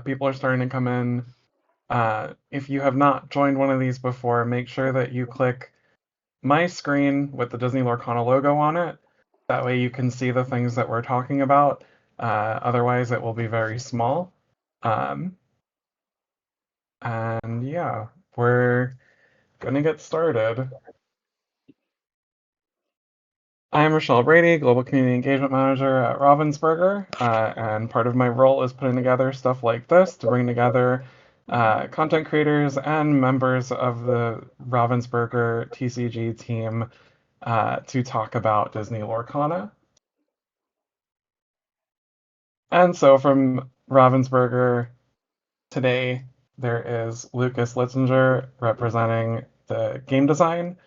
People are starting to come in. If you have not joined one of these before, make sure that you click my screen with the Disney Lorcana logo on it. That way you can see the things that we're talking about. Otherwise, it will be very small. Um, and yeah, we're gonna get started. I'm Richelle Brady, Global Community Engagement Manager at Ravensburger, and part of my role is putting together stuff like this to bring together content creators and members of the Ravensburger TCG team to talk about Disney Lorcana. And so from Ravensburger today, there is Lukas Litzsinger representing the game design,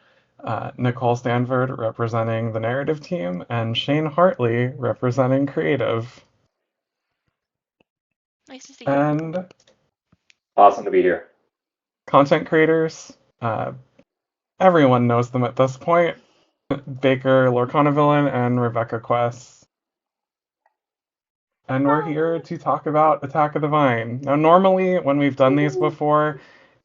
Nicole Stanford representing the narrative team, and Shane Hartley representing creative. Nice to see you. And Awesome to be here. content creators, everyone knows them at this point. Baker, Lorcana Villain, and Rebekah Quests. And we're here to talk about Attack of the Vine. Now, normally, when we've done these before,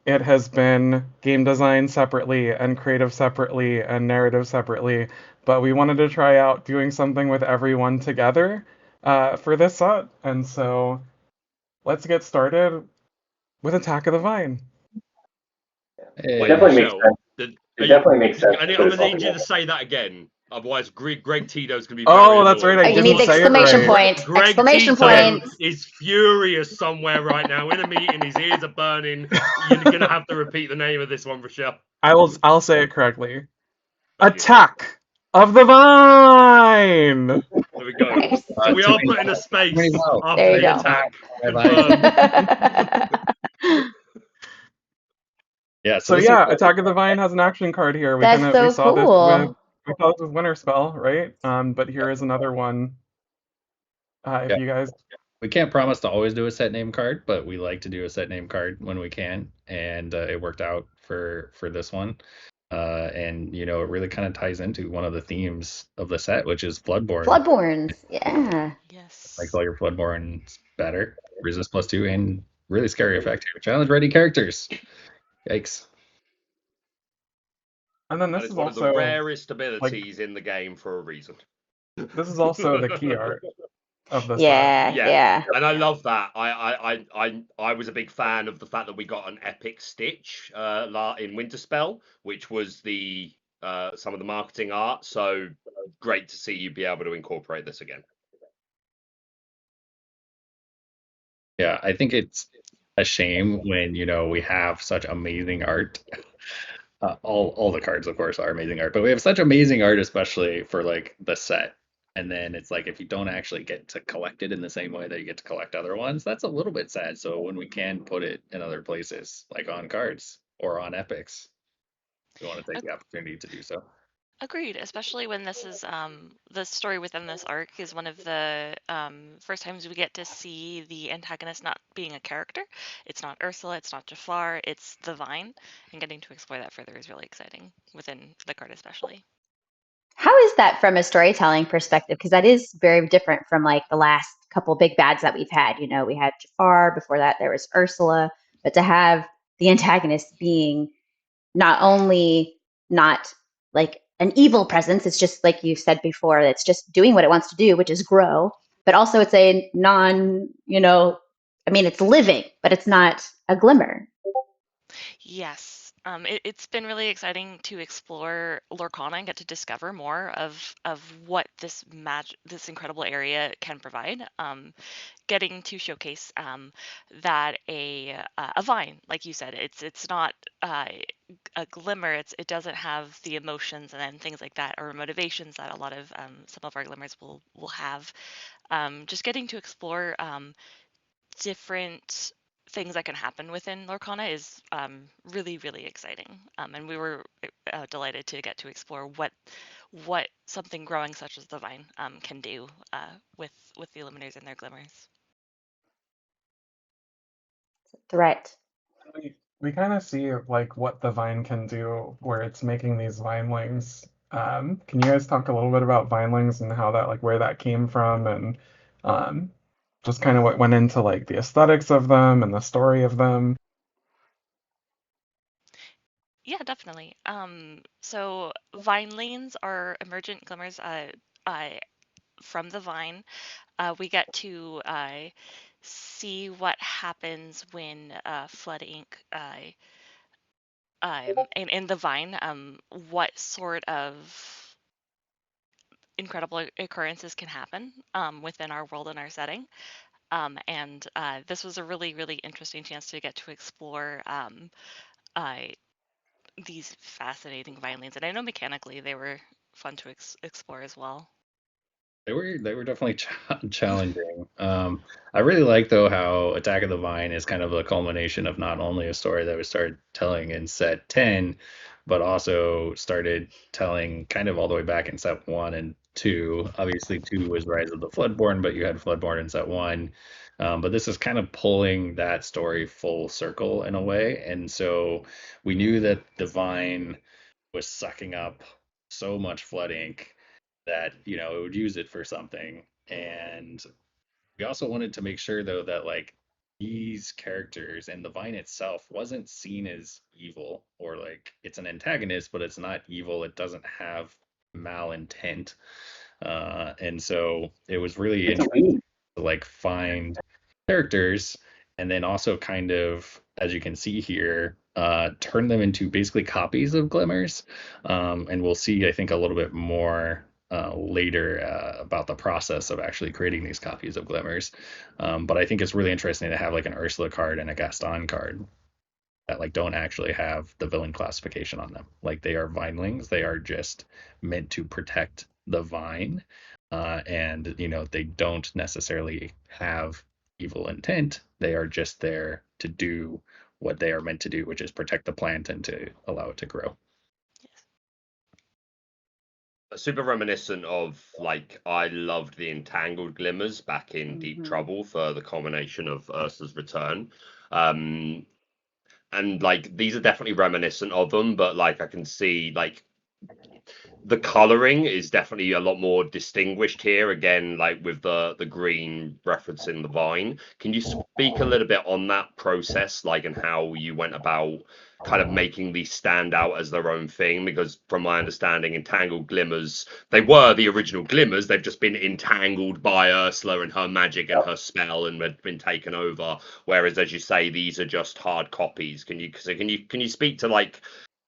it has been game design separately, and creative separately, and narrative separately. But we wanted to try out doing something with everyone together for this set. And so let's get started with Attack of the Vine. It definitely makes sense. It definitely makes sense. I'm going to need you to say that again. Otherwise, Greg Tito's going to be very Oh, that's annoyed. right. I You didn't need the say it exclamation right. point. Greg Exclamation Tito point. is furious somewhere right now in a meeting. His ears are burning. You're going to have to repeat the name of this one, Richelle. I'll say it correctly. Attack of the Vine! There we go. Nice. So we are putting a space after There you the go. attack. Confirmed. Yeah. So yeah, Attack of the Vine has an action card here. We That's so saw this cool. with Winter Spell, right? But here is another one. If you guys, we can't promise to always do a set name card, but we like to do a set name card when we can, and it worked out for this one. And it really kind of ties into one of the themes of the set, which is Floodborn. Floodborns, yeah. Yes. Like all your Floodborns better, resist +2, and really scary effect here. Challenge ready characters. Yikes. and then That this is is one of also the rarest abilities in the game for a reason. this is also the key art of the Yeah, set. yeah. And I love that. I was a big fan of the fact that we got an epic stitch in Winterspell, which was the some of the marketing art. So great to see you be able to incorporate this again. Yeah, I think it's a shame when we have such amazing art. All the cards, of course, are amazing art, but we have such amazing art, especially for like the set. And then it's like if you don't actually get to collect it in the same way that you get to collect other ones, that's a little bit sad. So when we can put it in other places, like on cards or on epics, we want to take the opportunity to do so. Agreed, especially when this is the story within this arc is one of the first times we get to see the antagonist not being a character. It's not Ursula, it's not Jafar, it's the Vine, and getting to explore that further is really exciting within the card especially. How is that from a storytelling perspective? Because that is very different from like the last couple big bads that we've had. We had Jafar, before that there was Ursula, but to have the antagonist being not only not like an evil presence, it's just like you said before, it's just doing what it wants to do, which is grow, but also it's a it's living, but it's not a glimmer. Yes. It's been really exciting to explore Lorcana and get to discover more of what this incredible area can provide. Getting to showcase that a vine, like you said, it's not a glimmer. It doesn't have the emotions and things like that or motivations that a lot of some of our glimmers will have. Just getting to explore different things that can happen within Lorcana is really, really exciting. And we were delighted to get to explore what something growing such as the vine can do with the Illuminators and their glimmers. Threat. We kind of see like what the vine can do, where it's making these vinelings. Can you guys talk a little bit about vinelings and how that, like, where that came from, and just kind of what went into like the aesthetics of them and the story of them. Yeah, definitely. So vine lanes are emergent glimmers uh, from the vine. We get to see what happens when flood ink in the vine, what sort of incredible occurrences can happen within our world and our setting. And this was a really, really interesting chance to get to explore uh, these fascinating vine lanes. And I know mechanically they were fun to explore as well. They were definitely challenging. I really like though how Attack of the Vine is kind of a culmination of not only a story that we started telling in set 10, but also started telling kind of all the way back in set 1 and 2. Obviously 2 was Rise of the Floodborn, but you had Floodborn in set 1. But this is kind of pulling that story full circle in a way. And so we knew that the Vine was sucking up so much flood ink that it would use it for something. And we also wanted to make sure though that like these characters and the vine itself wasn't seen as evil, or like it's an antagonist but it's not evil, it doesn't have malintent. And so it was really interesting to like find characters, and then also kind of, as you can see here, turn them into basically copies of glimmers. And we'll see, I think, a little bit more later about the process of actually creating these copies of glimmers. But I think it's really interesting to have like an Ursula card and a Gaston card that like don't actually have the villain classification on them. Like they are vinelings. They are just meant to protect the vine. And they don't necessarily have evil intent. They are just there to do what they are meant to do, which is protect the plant and to allow it to grow. Super reminiscent of like I loved the Entangled Glimmers back in Deep Trouble for the combination of Ursula's Return. Um, and like these are definitely reminiscent of them, but like I can see like the coloring is definitely a lot more distinguished here again, like with the green referencing the vine. Can you speak a little bit on that process, like, and how you went about kind of making these stand out as their own thing? Because from my understanding, Entangled Glimmers, they were the original Glimmers, they've just been entangled by Ursula and her magic and her spell and had been taken over, whereas as you say, these are just hard copies. Can you speak to like,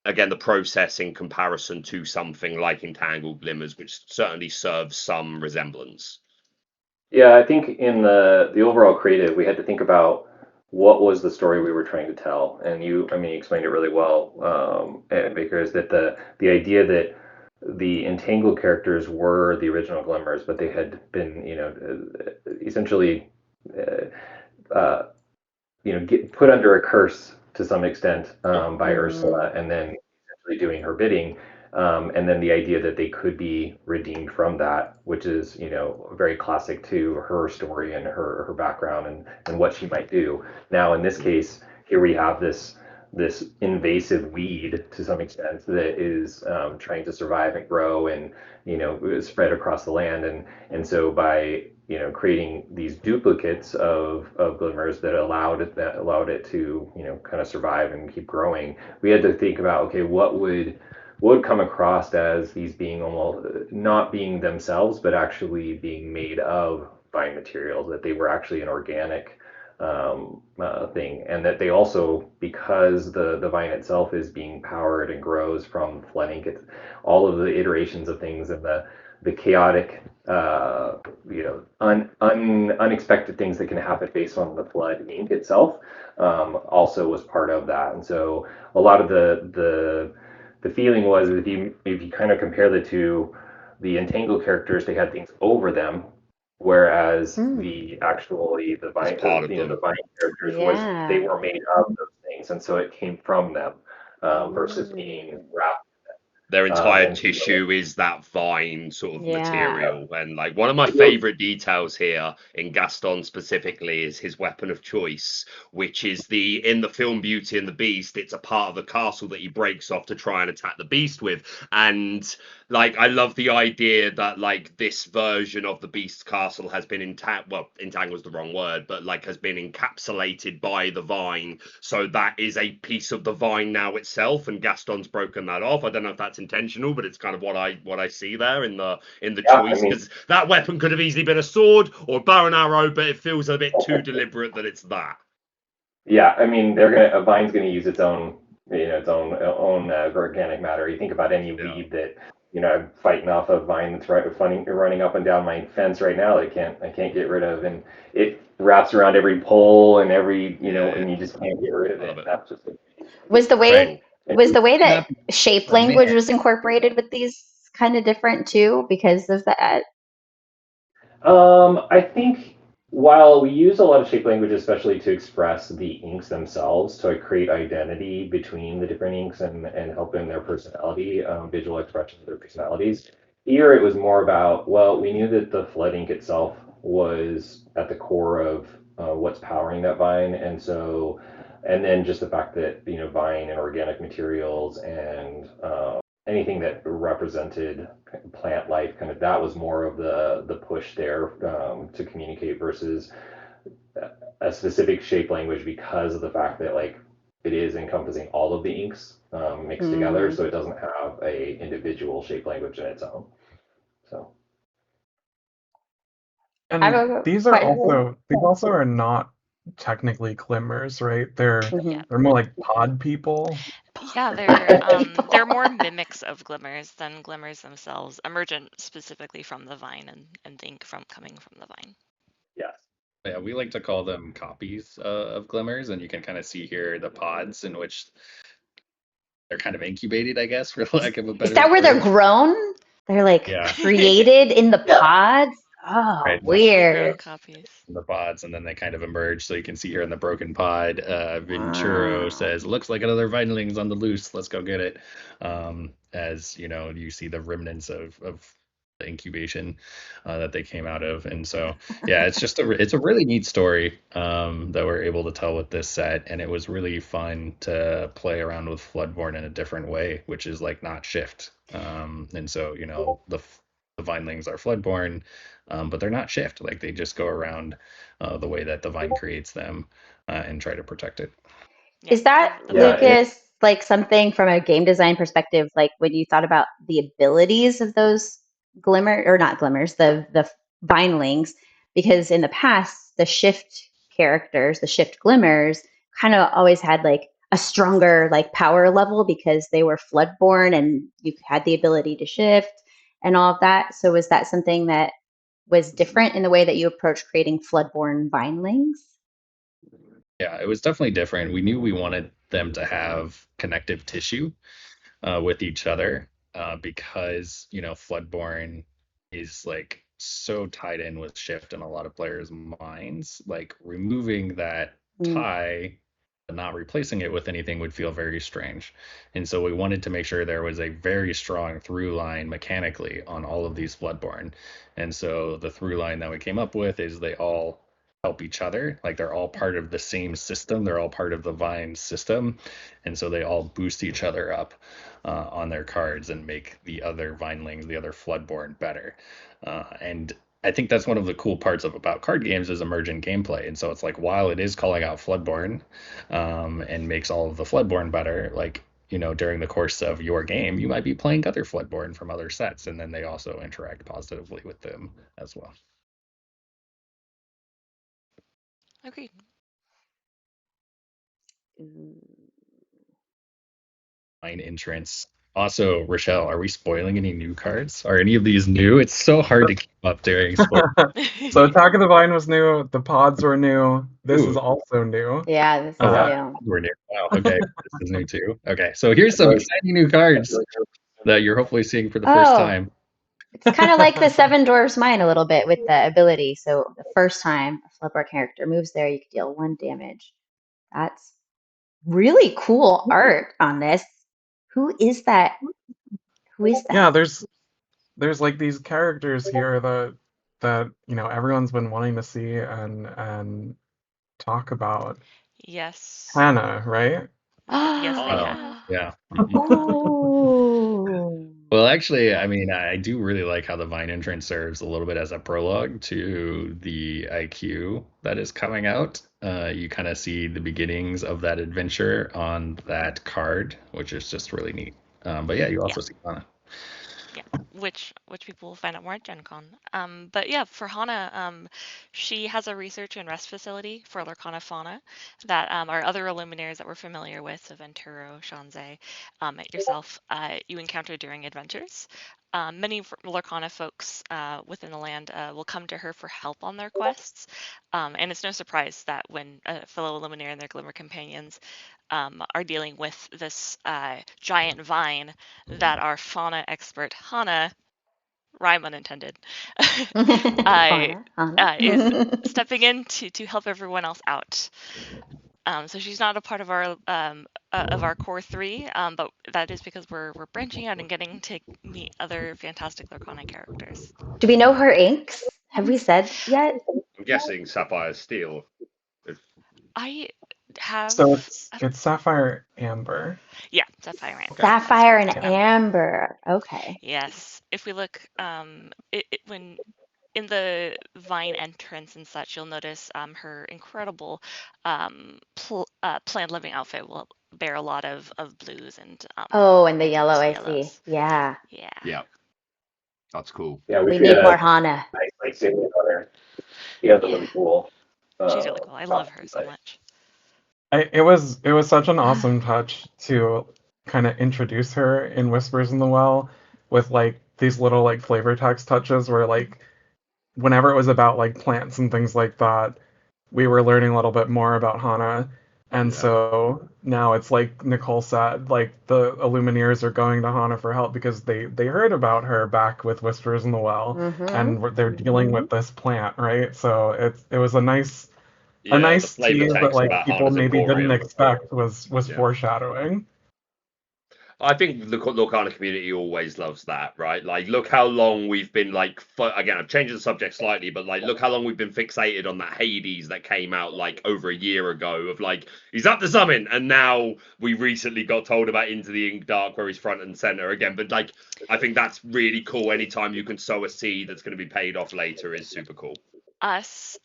again, the process in comparison to something like Entangled Glimmers, which certainly serves some resemblance? Yeah, I think in the overall creative, we had to think about what was the story we were trying to tell. And I mean, you explained it really well, Baker, is that the idea that the entangled characters were the original Glimmers, but they had been, essentially, uh, put under a curse to some extent by Ursula, and then essentially doing her bidding. And then the idea that they could be redeemed from that, which is, very classic to her story and her background and what she might do. Now, in this case, here we have this invasive weed to some extent that is trying to survive and grow and spread across the land, and so by creating these duplicates of glimmers that allowed it to kind of survive and keep growing, we had to think about, okay, what would come across as these being almost not being themselves, but actually being made of vine materials, that they were actually an organic thing, and that they also, because the vine itself is being powered and grows from flood ink, it's all of the iterations of things and the chaotic, unexpected things that can happen based on the flood ink itself, also was part of that. And so a lot of the feeling was, if you kind of compare the two, the entangled characters, they had things over them, whereas the As vine, part of the them. vine characters, was they were made of those things, and so it came from them, versus being wrapped. Their entire And tissue is that vine sort of Yeah. material. And like one of my favorite details here in Gaston specifically is his weapon of choice, which is in the film Beauty and the Beast, it's a part of the castle that he breaks off to try and attack the beast with. And like I love the idea that like this version of the Beast's castle has been entangled was the wrong word, but like has been encapsulated by the vine. So that is a piece of the vine now itself, and Gaston's broken that off. I don't know if that's intentional, but it's kind of what I see there in the choice, because that weapon could have easily been a sword or a bow and arrow, but it feels a bit too deliberate that it's that. Yeah, I mean, a vine's gonna use its own, its own organic matter. You think about any weed that, I'm fighting off a vine that's running up and down my fence right now. I can't get rid of, and it wraps around every pole and every, and you just can't get rid of it. That's just Was the way that Right. shape language was incorporated with these kind of different too because of that? I think while we use a lot of shape language, especially to express the inks themselves, to create identity between the different inks and help in their personality, visual expression of their personalities. Here it was more about, well, we knew that the flood ink itself was at the core of what's powering that vine, and then just the fact that vine and organic materials and anything that represented plant life, kind of that was more of the push there to communicate versus a specific shape language because of the fact that like it is encompassing all of the inks mixed together, so it doesn't have a individual shape language in its own. So. And these also are not technically glimmers, right? They're more like pod people. Yeah, they're more mimics of glimmers than glimmers themselves, emergent specifically from the vine and the ink coming from the vine. Yes. Yeah, we like to call them copies of glimmers, and you can kind of see here the pods in which they're kind of incubated, I guess, for lack of a better Is that where they're word. grown? They're like created in the pods? Oh, Right. weird. Copies. The pods, and then they kind of emerge. So you can see here in the broken pod, Venturo says, "Looks like another Vinelings on the loose. Let's go get it." As you see the remnants of the incubation that they came out of, and so yeah, it's a really neat story that we're able to tell with this set, and it was really fun to play around with Floodborn in a different way, which is like not shift. And so the Vinelings are Floodborn. But they're not shift. Like they just go around the way that the vine creates them and try to protect it. Is that, Lukas, like something from a game design perspective, like when you thought about the abilities of those the vinelings? Because in the past, the shift characters, the shift glimmers, kind of always had like a stronger like power level because they were floodborn and you had the ability to shift and all of that. So was that something that was different in the way that you approach creating floodborn vinelings? Yeah, it was definitely different. We knew we wanted them to have connective tissue with each other because Floodborn is like so tied in with shift in a lot of players' minds. Like removing that tie and not replacing it with anything would feel very strange. And so we wanted to make sure there was a very strong through line mechanically on all of these Floodborn. And so the through line that we came up with is they all help each other. Like they're all part of the same system. They're all part of the Vine system. And so they all boost each other up on their cards and make the other Vinelings, the other Floodborn better. And I think that's one of the cool parts about card games is emergent gameplay. And so it's like while it is calling out Floodborn and makes all of the Floodborn better, like during the course of your game, you might be playing other Floodborn from other sets, and then they also interact positively with them as well. Agreed. Fine entrance. Also, Richelle, are we spoiling any new cards? Are any of these new? It's so hard to keep up during spoilers. So Attack of the Vine was new. The pods were new. This is also new. Yeah, this is new. We're new. Wow. Okay, this is new too. Okay, so here's some exciting new cards that you're hopefully seeing for the first time. It's kind of like the Seven Dwarfs Mine a little bit with the ability. So the first time a Floodborn character moves there, you can deal 1 damage. That's really cool art on this. Who is that Who is Yeah, that? there's like these characters here that everyone's been wanting to see and talk about. Yes. Hannah, right? Yes, they Oh, have. yeah. Oh. Well, actually, I mean, I do really like how the Vine entrance serves a little bit as a prologue to the IQ that is coming out. You kind of see the beginnings of that adventure on that card, which is just really neat. But yeah, you Yeah. also see Anna. Yeah, which people will find out more at Gen Con. But yeah, for Hana, she has a research and rest facility for Lorcana fauna that our other Illuminaires that we're familiar with, so Venturo, Shanzai, yourself, you encounter during adventures. Many Lorcana folks within the land will come to her for help on their quests, and it's no surprise that when a fellow Illuminaire and their Glimmer companions are dealing with this giant vine that our fauna expert Hana, rhyme unintended, uh, Hana. is stepping in to help everyone else out. So she's not a part of our core three, but that is because we're branching out and getting to meet other fantastic Lorcana characters. Do we know her inks? Have we said yet? I'm guessing Sapphire Steel. I have, So it's Sapphire Amber. yeah, Sapphire Okay. Amber. That's Sapphire and correct. Yeah. amber. Okay. Yes, if we look, when in the vine entrance and such, you'll notice her incredible planned living outfit will bear a lot of blues Oh, and the and yellow, I see. yellows. Yeah. Yeah, Yeah, that's cool. Yeah, we We should get need more a Hana. nice like video on her. He has a yeah, really cool she's really cool. I love her costume, so but much. It was such an awesome touch to kind of introduce her in Whispers in the Well with like these little like flavor text touches where like whenever it was about like plants and things like that, we were learning a little bit more about Hana. And Yeah. so now it's like Nicole said, like the Illumineers are going to Hana for help because they heard about her back with Whispers in the Well, Mm-hmm. and they're dealing with this plant, right? So it was a Yeah, the nice flavor tease that text like about people Hana's maybe didn't Emporium. expect was Yeah. foreshadowing. I think the Lorcana community always loves that, right? Like, look how long we've been like, again, I've changed the subject slightly, but like, look how long we've been fixated on that Hades that came out like over a year ago of like, he's up to something, and now we recently got told about Into the Ink Dark where he's front and center again. But like, I think that's really cool. Anytime you can sow a seed that's going to be paid off later is super cool. Us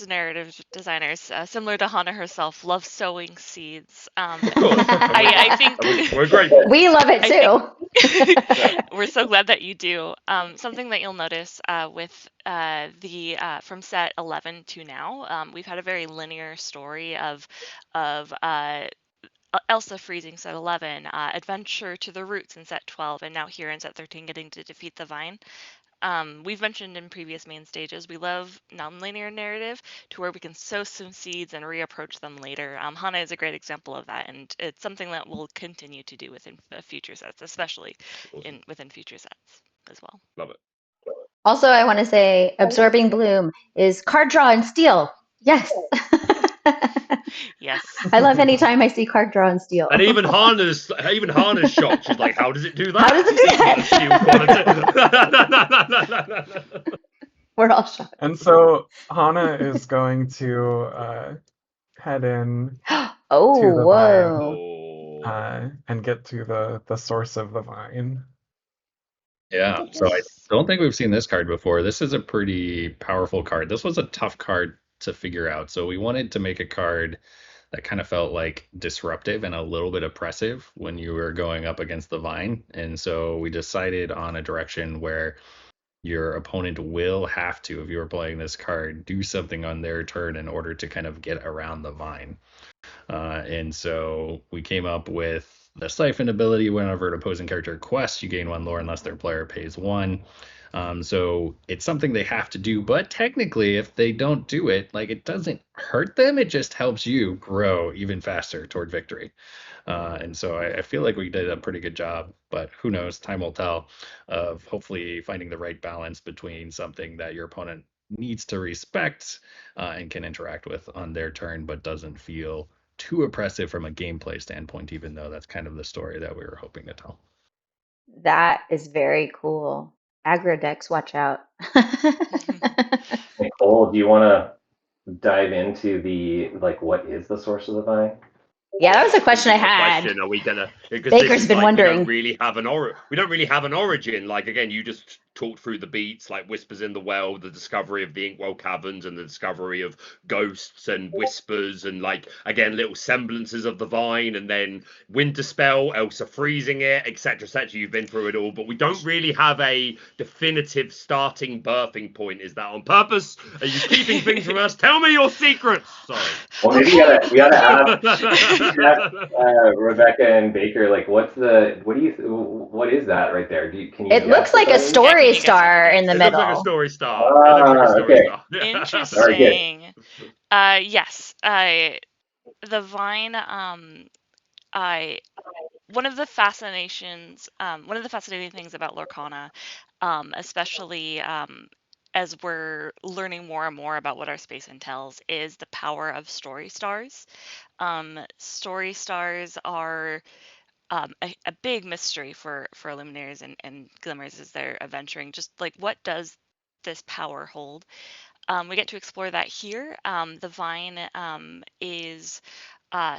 narrative designers, similar to Hana herself, love sowing seeds. Of course, I think we're grateful. We love it I think too. we're so glad that you do. Something that you'll notice with the from set 11 to now, we've had a very linear story of Elsa freezing set 11, adventure to the roots in set 12, and now here in set 13 getting to defeat the vine. We've mentioned in previous main stages, we love non-linear narrative to where we can sow some seeds and reapproach them later. Hana is a great example of that, and it's something that we'll continue to do within future sets, especially Awesome. within future sets as well. Love it. Also, I want to say absorbing bloom is card draw and steal. Yes. Yes. I love any time I see card draw and steal. And even Hana's shocked. She's like, "How does it do that? How does it do that?" We're all shocked. And so Hana is going to head in Oh, to the vine Oh. and get to the source of the vine. Yeah, so I Yes. don't think we've seen this card before. This is a pretty powerful card. This was a tough card to figure out. So we wanted to make a card that kind of felt like disruptive and a little bit oppressive when you were going up against the vine. And so we decided on a direction where your opponent will have to, if you were playing this card, do something on their turn in order to kind of get around the vine. And so we came up with the Siphon ability. Whenever an opposing character quests, you gain 1 lore unless their player pays 1. So it's something they have to do, but technically, if they don't do it, like it doesn't hurt them. It just helps you grow even faster toward victory. And so I feel like we did a pretty good job, but who knows? Time will tell of hopefully finding the right balance between something that your opponent needs to respect and can interact with on their turn, but doesn't feel too oppressive from a gameplay standpoint, even though that's kind of the story that we were hoping to tell. That is very cool. Aggro decks, watch out. Nicole, do you want to dive into the like what is the source of the vine? Yeah, that was a That's gonna question I be my had. question. Are we gonna? Because this Baker's is been like we don't wondering. really have an origin. Like again, you just talked through the beats, like Whispers in the Well, the discovery of the Inkwell Caverns, and the discovery of ghosts and whispers, and like again little semblances of the vine, and then Winter Spell, Elsa freezing it, etc., etc. You've been through it all, but we don't really have a definitive starting birthing point. Is that on purpose? Are you keeping things from us? Tell me your secrets. Sorry. Well, maybe we gotta ask Rebekah and Baker, like, what is that right there? Can you It guess looks what like a that is? Yeah, can story you guess what star it in the is? It looks like a middle. story star. It looks like a story Okay. star. All right, good. Interesting. Yes. The vine. I one of the fascinating things about Lorcana, especially as we're learning more and more about what our space entails, is the power of story stars. Story stars are a big mystery for Luminaries and Glimmers as they're adventuring. Just like what does this power hold? We get to explore that here. The vine is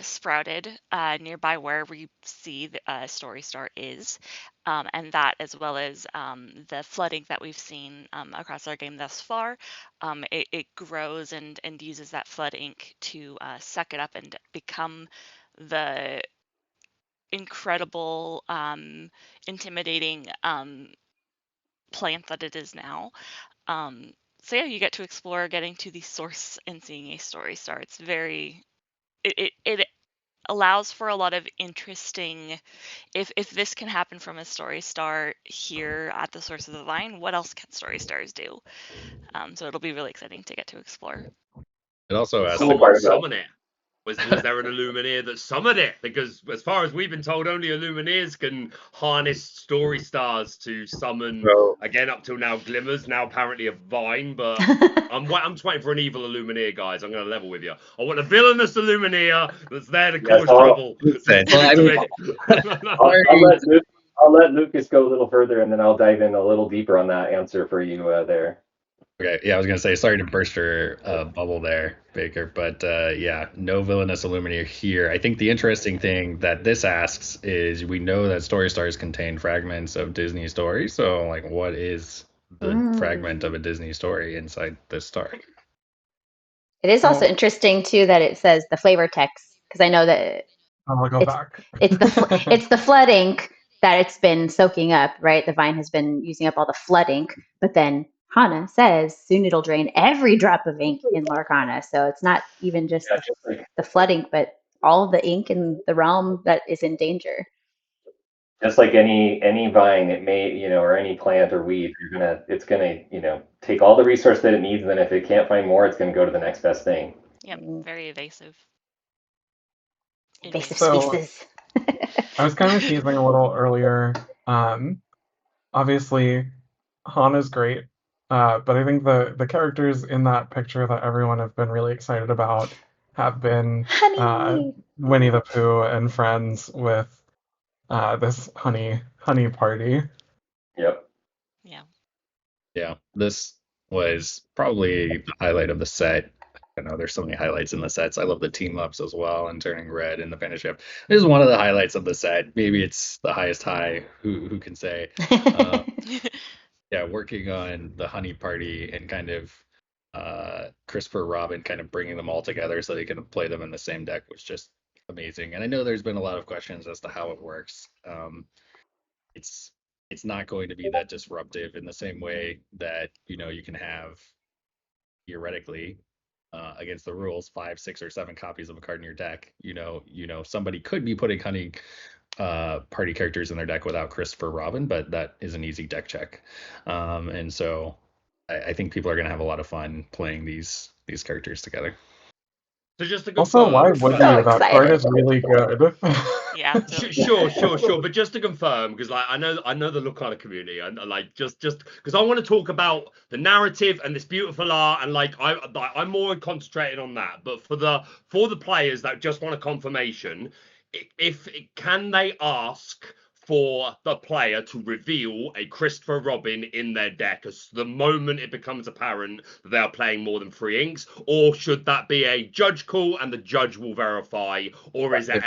sprouted nearby wherever you see the Story Star is, and that as well as the flooding that we've seen across our game thus far, it grows and uses that flood ink to suck it up and become the incredible, intimidating plant that it is now. So yeah, you get to explore getting to the source and seeing a story star. It's very it allows for a lot of interesting if this can happen from a story star here at the source of the vine, what else can story stars do? So it'll be really exciting to get to explore. It also The has cool to part Someone about summon it. Was there an Illumineer that summoned it? Because as far as we've been told, only Illumineers can harness story stars to summon. so Again, up till now, Glimmers. Now apparently a vine, but I'm just waiting for an evil Illumineer, guys. I'm going to level with you. I want a villainous Illumineer that's there to yes, cause trouble. Just sense. give Well, it I to mean, me. I'll let Lucas go a little further, and then I'll dive in a little deeper on that answer for you there. okay, yeah, I was gonna say sorry to burst your bubble there, Baker, but yeah, no villainous Illuminator here. I think the interesting thing that this asks is we know that story stars contain fragments of Disney stories, so like, what is the fragment of a Disney story inside this star? It is also So interesting too that it says the flavor text because I know that I'll go it's back. it's the flood ink that it's been soaking up, right? The vine has been using up all the flood ink, but then Hana says soon it'll drain every drop of ink in Lorcana. So it's not even just Yeah, just like the flood ink, but all of the ink in the realm that is in danger. any vine, it may, or any plant or weed, it's gonna, take all the resource that it needs, and then if it can't find more, it's gonna go to the next best thing. Yep, very evasive. Invasive So species. I was kind of teasing a little earlier. Obviously, Han is great, but I think the characters in that picture that everyone have been really excited about have been Honey. Winnie the Pooh and friends with this honey party. Yep. Yeah. Yeah, this was probably the highlight of the set. I know there's so many highlights in the sets. I love the team ups as well and turning red in the finish up. This is one of the highlights of the set. Maybe it's the highest high. Who can say? Yeah, working on the honey party and kind of Christopher Robin kind of bringing them all together so they can play them in the same deck was just amazing. And I know there's been a lot of questions as to how it works. It's it's not going to be that disruptive in the same way that you can have theoretically against the rules 5, 6, or 7 copies of a card in your deck. Somebody could be putting honey party characters in their deck without Christopher Robin, but that is an easy deck check. And so I think people are going to have a lot of fun playing these characters together. So just to Also, why confirm, wouldn't So you? That card excited. is really good. Yeah, really good. Sure. But just to confirm, because like I know the Lorcana community, and like just because I want to talk about the narrative and this beautiful art, and like I'm more concentrated on that. But for the players that just want a confirmation, if can they ask for the player to reveal a Christopher Robin in their deck as the moment it becomes apparent that they are playing more than 3 inks? Or should that be a judge call and the judge will verify? Or is it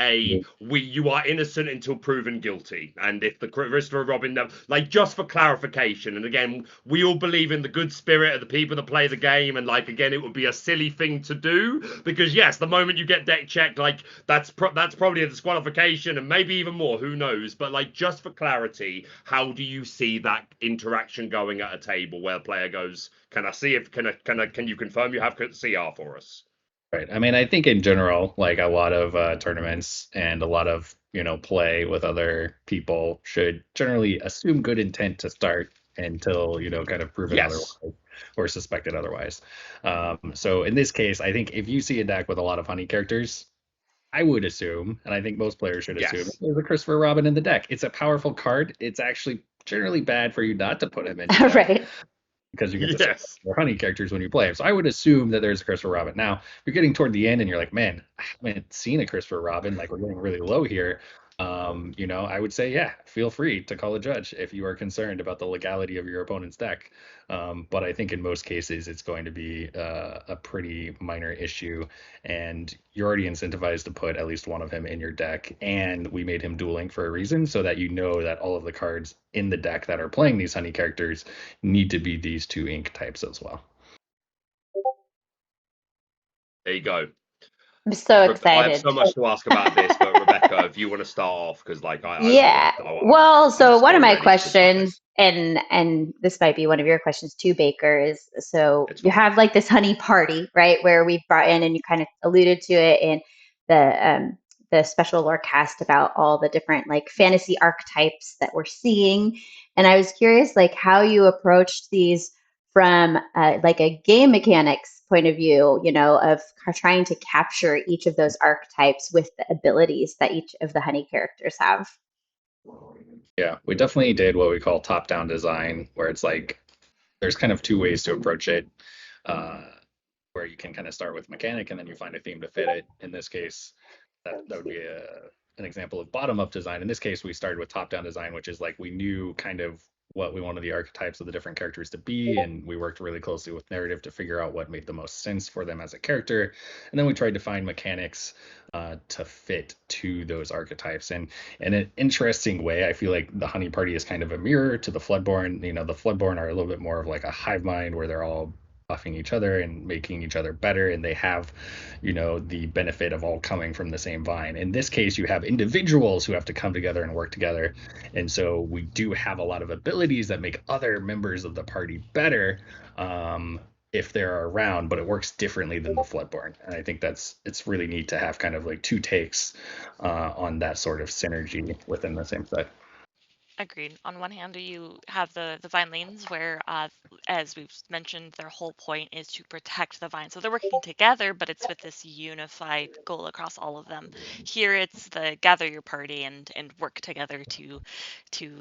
you are innocent until proven guilty? And if the Christopher Robin, like, just for clarification, and again, we all believe in the good spirit of the people that play the game, and like, again, it would be a silly thing to do, because yes, the moment you get deck checked, like, that's probably a disqualification, and maybe even more, who knows? But like, just for clarity, how do you see that interaction going at a table where a player goes, can you confirm you have CR for us? Right. I mean, I think in general, like a lot of tournaments and a lot of, play with other people should generally assume good intent to start until, kind of proven Yes. otherwise or suspected otherwise. So in this case, I think if you see a deck with a lot of honey characters, I would assume, and I think most players should assume, Yes. there's a Christopher Robin in the deck. It's a powerful card. It's actually generally bad for you not to put him in your deck. Right. Because you get to Yes. your honey characters when you play them. So I would assume that there's a Christopher Robin. Now, you're getting toward the end and you're like, man, I haven't seen a Christopher Robin. Like, we're getting really low here. I would say, yeah, feel free to call a judge if you are concerned about the legality of your opponent's deck. But I think in most cases, it's going to be a pretty minor issue. And you're already incentivized to put at least one of him in your deck. And we made him dueling for a reason, so that you know that all of the cards in the deck that are playing these honey characters need to be these 2 ink types as well. There you go. I'm so excited. I have so much to ask about this, but Rebekah, if you want to start off, because like so one of my questions, and this might be one of your questions too, Baker, is so you have like this honey party, right, where we've brought in, and you kind of alluded to it in the special lore cast about all the different like fantasy archetypes that we're seeing, and I was curious like how you approached these from like a game mechanics point of view, of trying to capture each of those archetypes with the abilities that each of the honey characters have. Yeah, we definitely did what we call top-down design, where it's like there's kind of 2 ways to approach it, where you can kind of start with mechanic and then you find a theme to fit it. In this case, that would be an example of bottom-up design. In this case, we started with top-down design, which is like we knew kind of what we wanted the archetypes of the different characters to be, and we worked really closely with narrative to figure out what made the most sense for them as a character, and then we tried to find mechanics to fit to those archetypes. And in an interesting way, I feel like the honey party is kind of a mirror to the Floodborn. The Floodborn are a little bit more of like a hive mind where they're all buffing each other and making each other better, and they have the benefit of all coming from the same vine. In this case, you have individuals who have to come together and work together, and so we do have a lot of abilities that make other members of the party better if they're around, but it works differently than the Floodborn. And I think it's really neat to have kind of like 2 takes on that sort of synergy within the same set. Agreed. On one hand, you have the vine lanes where, as we've mentioned, their whole point is to protect the vine. So they're working together, but it's with this unified goal across all of them. Here, it's the gather your party and work together to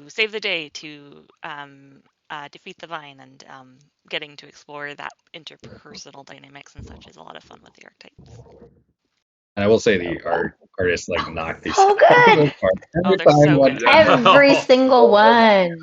save the day, to defeat the vine, and getting to explore that interpersonal dynamics and such is a lot of fun with the archetypes. And I will say the artists like knock these so good. Every so good. Every single one.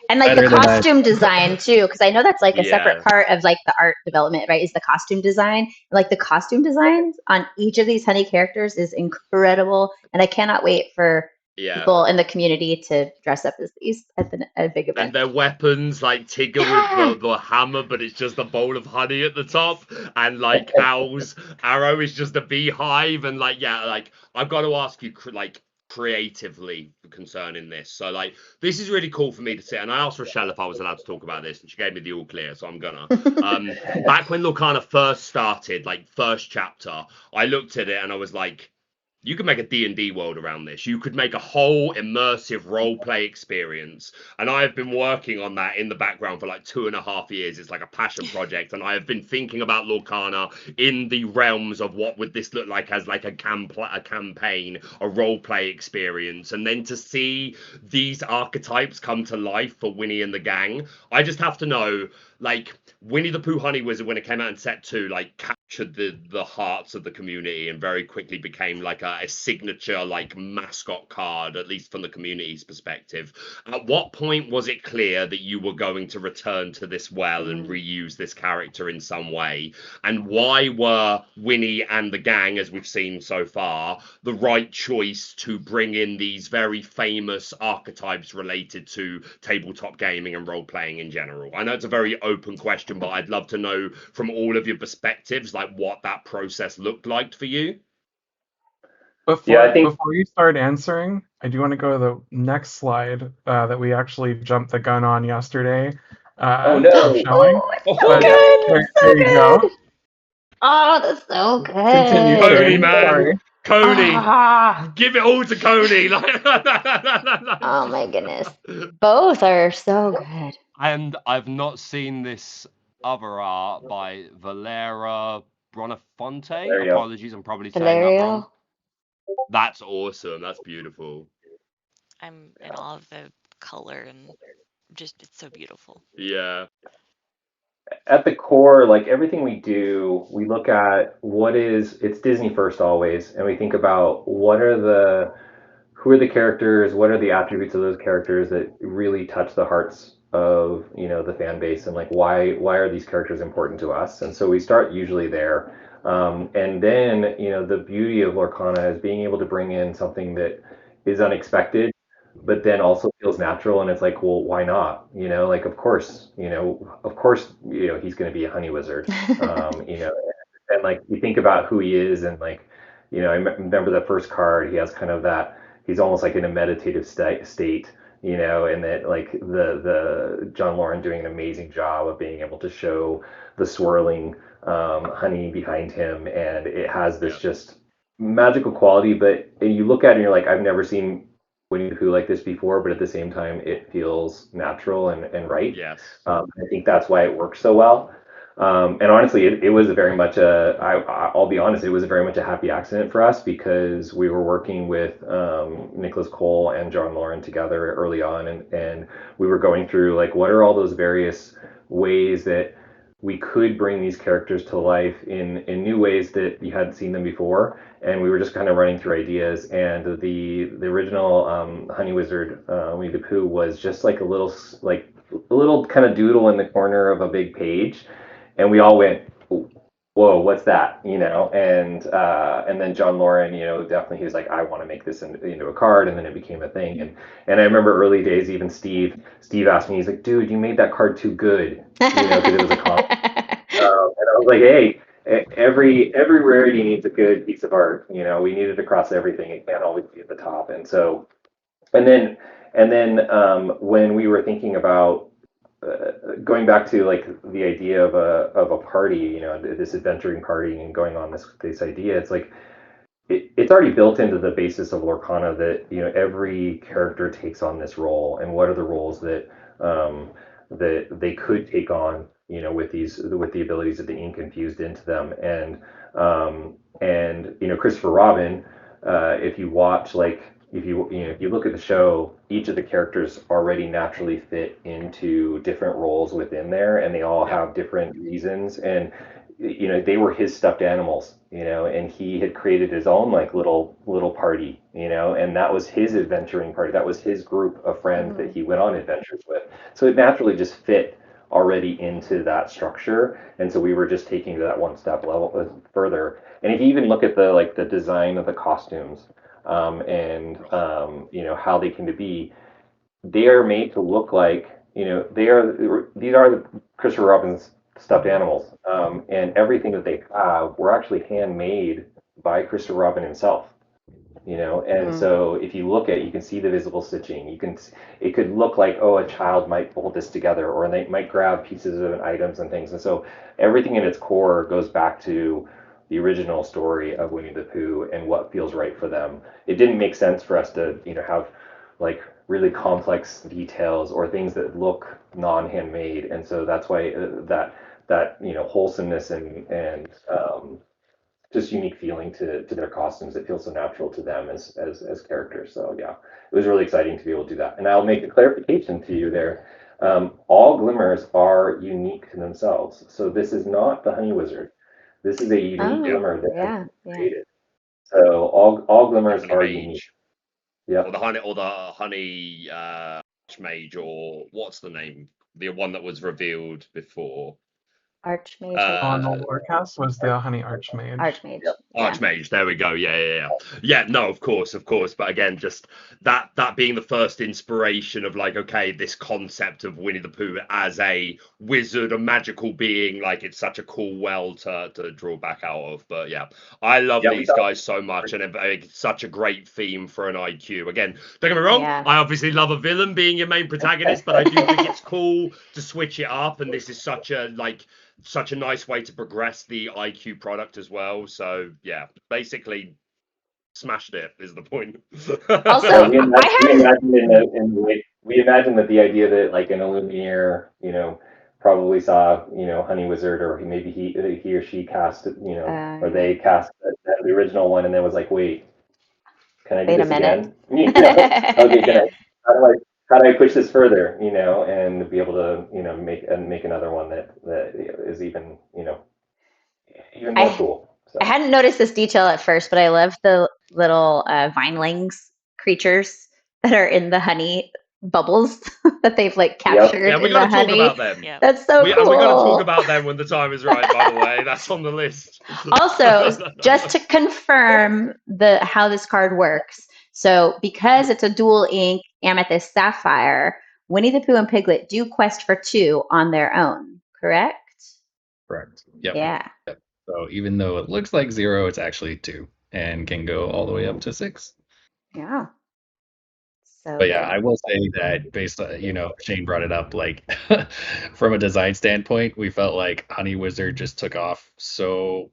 And like the costume design too, because I know that's like a separate part of like the art development, right? Is the costume design. Like the costume designs on each of these honey characters is incredible, and I cannot wait for people in the community to dress up as these at a big event. And their weapons, like Tigger with the hammer, but it's just a bowl of honey at the top, and like Owl's arrow is just a beehive, and like I've got to ask you like creatively concerning this. So like this is really cool for me to see, and I asked Richelle if I was allowed to talk about this, and she gave me the all clear, so I'm gonna. Back when Lorcana first started, like first chapter, I looked at it and I was like, you could make a D&D world around this. You could make a whole immersive role-play experience. And I have been working on that in the background for like 2.5 years. It's like a passion project. And I have been thinking about Lorcana in the realms of what would this look like as like a campaign, a role-play experience. And then to see these archetypes come to life for Winnie and the gang, I just have to know, like, Winnie the Pooh Honey Wizard, when it came out in set 2, like, the hearts of the community and very quickly became like a signature like mascot card, at least from the community's perspective. At what point was it clear that you were going to return to this well and reuse this character in some way? And why were Winnie and the gang, as we've seen so far, the right choice to bring in these very famous archetypes related to tabletop gaming and role playing in general? I know it's a very open question, but I'd love to know from all of your perspectives, like what that process looked like for you. Before you start answering, I do want to go to the next slide that we actually jumped the gun on yesterday. Oh no! Showing. It's so good. There you go. Oh, that's so good. Continue, Coney, Shane. man. Sorry. Coney. Give it all to Coney. Oh my goodness. Both are so good. And I've not seen this other art by Valera Bonafonte. Apologies, I'm probably saying that wrong. That's awesome. That's beautiful. I'm in awe of the color and just it's so beautiful. Yeah. At the core, like everything we do, we look at it's Disney first always, and we think about who are the characters, what are the attributes of those characters that really touch the hearts of, the fan base, and like why are these characters important to us? And so we start usually there. And then, the beauty of Lorcana is being able to bring in something that is unexpected, but then also feels natural. And it's like, well, why not? Like, of course, he's going to be a honey wizard, and like you think about who he is, and like, I remember the first card, he has kind of that, he's almost like in a meditative state, and that like the John Lauren doing an amazing job of being able to show the swirling honey behind him, and it has this just magical quality. But you look at it and you're like, I've never seen Winnie the Pooh like this before, but at the same time it feels natural and right. Yes. I think that's why it works so well. And honestly, it was very much I'll be honest, it was very much a happy accident for us, because we were working with Nicholas Cole and John Lauren together early on, and we were going through like, what are all those various ways that we could bring these characters to life in new ways that you hadn't seen them before. And we were just kind of running through ideas, and the original Honey Wizard Winnie the Pooh was just like a little kind of doodle in the corner of a big page. And we all went, whoa, what's that? And then John Lauren, definitely he was like, I want to make this into a card, and then it became a thing. And I remember early days, even Steve asked me, he's like, dude, you made that card too good, because it was a comic. And I was like, hey, every rarity needs a good piece of art. We need it across everything. It can't always be at the top. And so, and then when we were thinking about going back to like the idea of a party, this adventuring party, and going on this idea, it's like it's already built into the basis of Lorcana that every character takes on this role, and what are the roles that that they could take on, with the abilities of the ink infused into them. And Christopher Robin, if you watch, like, if you look at the show, each of the characters already naturally fit into different roles within there, and they all have different reasons. And they were his stuffed animals, and he had created his own like little party, and that was his adventuring party. That was his group of friends that he went on adventures with. So it naturally just fit already into that structure. And so we were just taking that one step level further. And if you even look at the design of the costumes, and how they came to be, they are made to look like, these are the Christopher Robin's stuffed animals, and everything that they have were actually handmade by Christopher Robin himself. And so if you look at it, you can see the visible stitching. It could look like, oh, a child might fold this together, or they might grab pieces of items and things. And so everything in its core goes back to the original story of Winnie the Pooh and what feels right for them. It didn't make sense for us to, have like really complex details or things that look non-handmade. And so that's why that wholesomeness and just unique feeling to their costumes that feels so natural to them as characters. So yeah, it was really exciting to be able to do that. And I'll make a clarification to you there. All glimmers are unique to themselves. So this is not the Honey Wizard. This is a unique Oh, glimmer that yeah, has been yeah. created. So all glimmers Honey are mage. unique. Yep. Or the honey archmage, or what's the name? The one that was revealed before. Archmage. On the Lorecast was the Honey Archmage. Archmage. Yep. Yeah. Archmage, there we go. Yeah. No, of course. But again, just that being the first inspiration of like, okay, this concept of Winnie the Pooh as a wizard, a magical being, like it's such a cool well to draw back out of. But yeah, I love these guys so much, and it's such a great theme for an IQ. Again, don't get me wrong, Yeah. I obviously love a villain being your main protagonist, but I do think it's cool to switch it up, and this is such a nice way to progress the IQ product as well. So yeah, basically smashed it is the point. Also, we imagine that the idea that like an Illuminator, probably saw, Honey Wizard, or maybe he or she cast, or they cast the original one, and then was like, wait, can I do Wait a this minute. again? Okay, how do I push this further? And be able to, make another one that is even, even more cool. So. I hadn't noticed this detail at first, but I love the little vinelings creatures that are in the honey bubbles that they've like captured Yeah, we in got the to talk honey. about them. Yeah. That's so cool. And we're going to talk about them when the time is right, by the way. That's on the list. Also, just to confirm how this card works. So because it's a dual ink amethyst sapphire, Winnie the Pooh and Piglet do quest for 2 on their own, correct? Correct. Yep. Yeah. Yep. So even though it looks like 0, it's actually 2 and can go all the way up to 6. Yeah. So But yeah, I will say that based on, Shane brought it up, like from a design standpoint, we felt like Honey Wizard just took off so,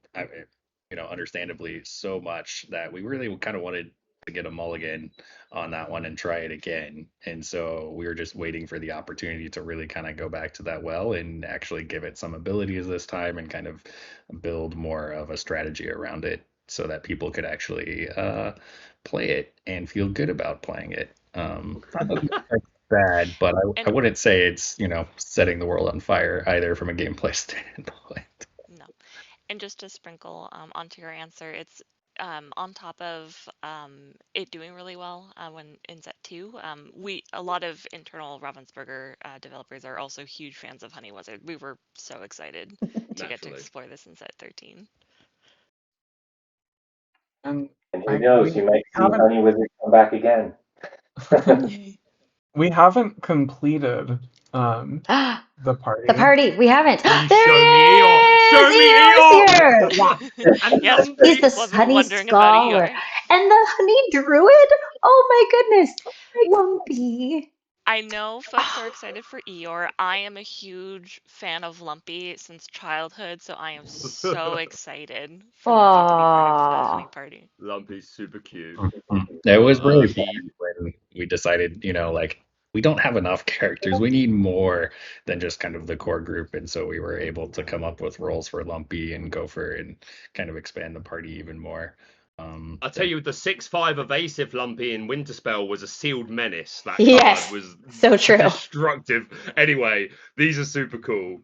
understandably so much that we really kind of wanted to get a mulligan on that one and try it again. And so we were just waiting for the opportunity to really kind of go back to that well and actually give it some abilities this time and kind of build more of a strategy around it so that people could actually play it and feel good about playing it. Not that it's bad, but I wouldn't say it's, setting the world on fire either from a gameplay standpoint. No. And just to sprinkle onto your answer, it's on top of it doing really well when in set 2. A lot of internal Ravensburger developers are also huge fans of Honey Wizard. We were so excited to get to explore this in set 13. And who knows, you might see Honey Wizard come back again. We haven't completed the party. The party, we haven't. Please there show he me Eeyore. is! Show me Eeyore's Eeyore! here! Yeah. Yes, He's the wasn't honey wondering about scholar. Eeyore. And the honey druid? Oh my goodness. Lumpy. I know folks are excited for Eeyore. I am a huge fan of Lumpy since childhood, so I am so excited for Lumpy to be part of the honey party. Lumpy's super cute. It was really fun when we decided, like, we don't have enough characters. We need more than just kind of the core group. And so we were able to come up with roles for Lumpy and Gopher and kind of expand the party even more. I'll tell you, the 6/5 evasive Lumpy in Winterspell was a sealed menace. That Yes, card was so true. Destructive. Anyway, these are super cool.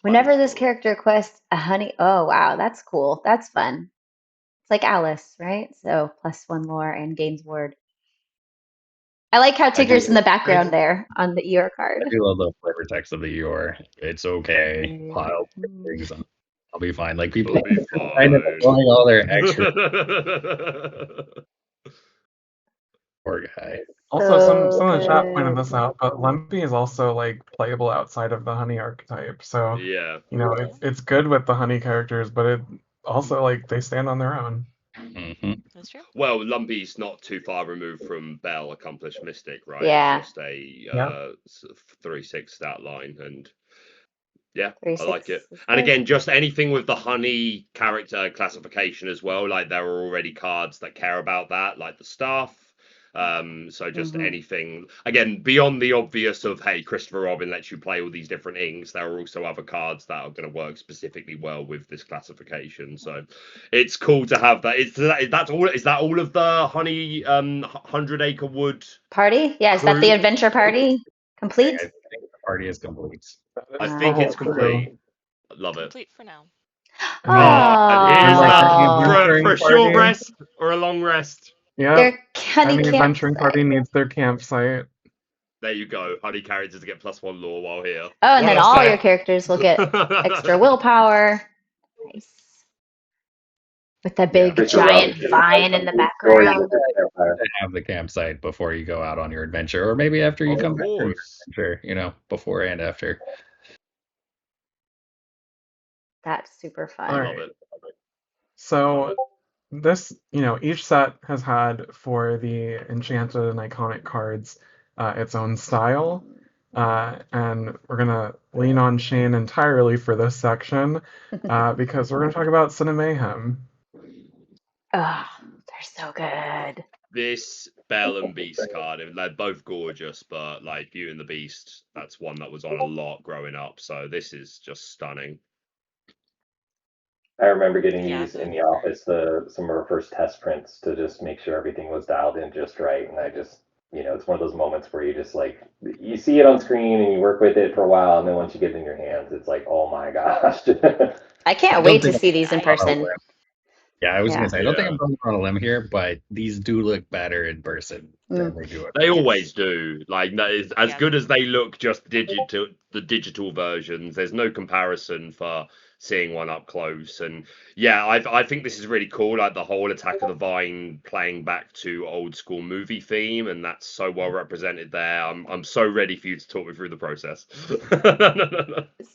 Whenever this character quests a honey, oh wow, that's cool. That's fun. It's like Alice, right? So +1 lore and gains ward. I like how Tigger's in the background there on the Eeyore card. I do love the flavor text of the Eeyore. It's okay. I'll be fine. Like, people kind of applying all their extra. Poor guy. Also, some of the chat pointed this out, but Lumpy is also like playable outside of the honey archetype. So yeah, it's good with the honey characters, but it also like they stand on their own. Mm-hmm. That's true. Well, Lumpy's not too far removed from Bell, Accomplished Mystic, right? Yeah. It's just a 3/6 stat line, and yeah, I like it. And again, just anything with the honey character classification as well. Like, there are already cards that care about that, like the staff. So just anything, again, beyond the obvious of, hey, Christopher Robin lets you play all these different inks, there are also other cards that are going to work specifically well with this classification. So it's cool to have that. Is that all of the honey 100 Acre Wood party? Yeah, is that the adventure party complete? I think the party is complete. I think it's complete. Love it. Complete for now. And then, And Oh, here's like any that for adventuring a short party. rest or a long rest. Yep. their honey Any adventuring party campsite. needs their campsite. There you go. Honey characters get +1 lore while here. Oh, and What then a all your set. characters will get extra willpower. Nice. With the Yeah, big Chris, you're welcome giant to vine in some the good stories background. with the campfire. to have the campsite before you go out on your adventure, or maybe after you Of come back from your course. adventure, before and after. That's super All fun. Love right. it. So this, each set has had for the enchanted and iconic cards its own style. And we're gonna lean on Shane entirely for this section because we're gonna talk about Cinemayhem. Oh, they're so good. This Belle and Beast card, they're both gorgeous, but like Beauty and the Beast, that's one that was on a lot growing up. So this is just stunning. I remember getting Yeah, these in the office, some of our first test prints to just make sure everything was dialed in just right. And I just, it's one of those moments where you just like, you see it on screen and you work with it for a while. And then once you get it in your hands, it's like, oh my gosh. I can't I don't wait to think see these in I'm on a person. limb. Yeah, I was gonna Yeah. say I don't think Yeah. I'm going on a limb here, but these do look better in person than they do. They Yes. always do. Like that is as Yeah. good as they look, just digital. The digital versions. There's no comparison for seeing one up close. And yeah, I think this is really cool. Like the whole Attack of the Vine playing back to old school movie theme, and that's so well represented there. I'm so ready for you to talk me through the process.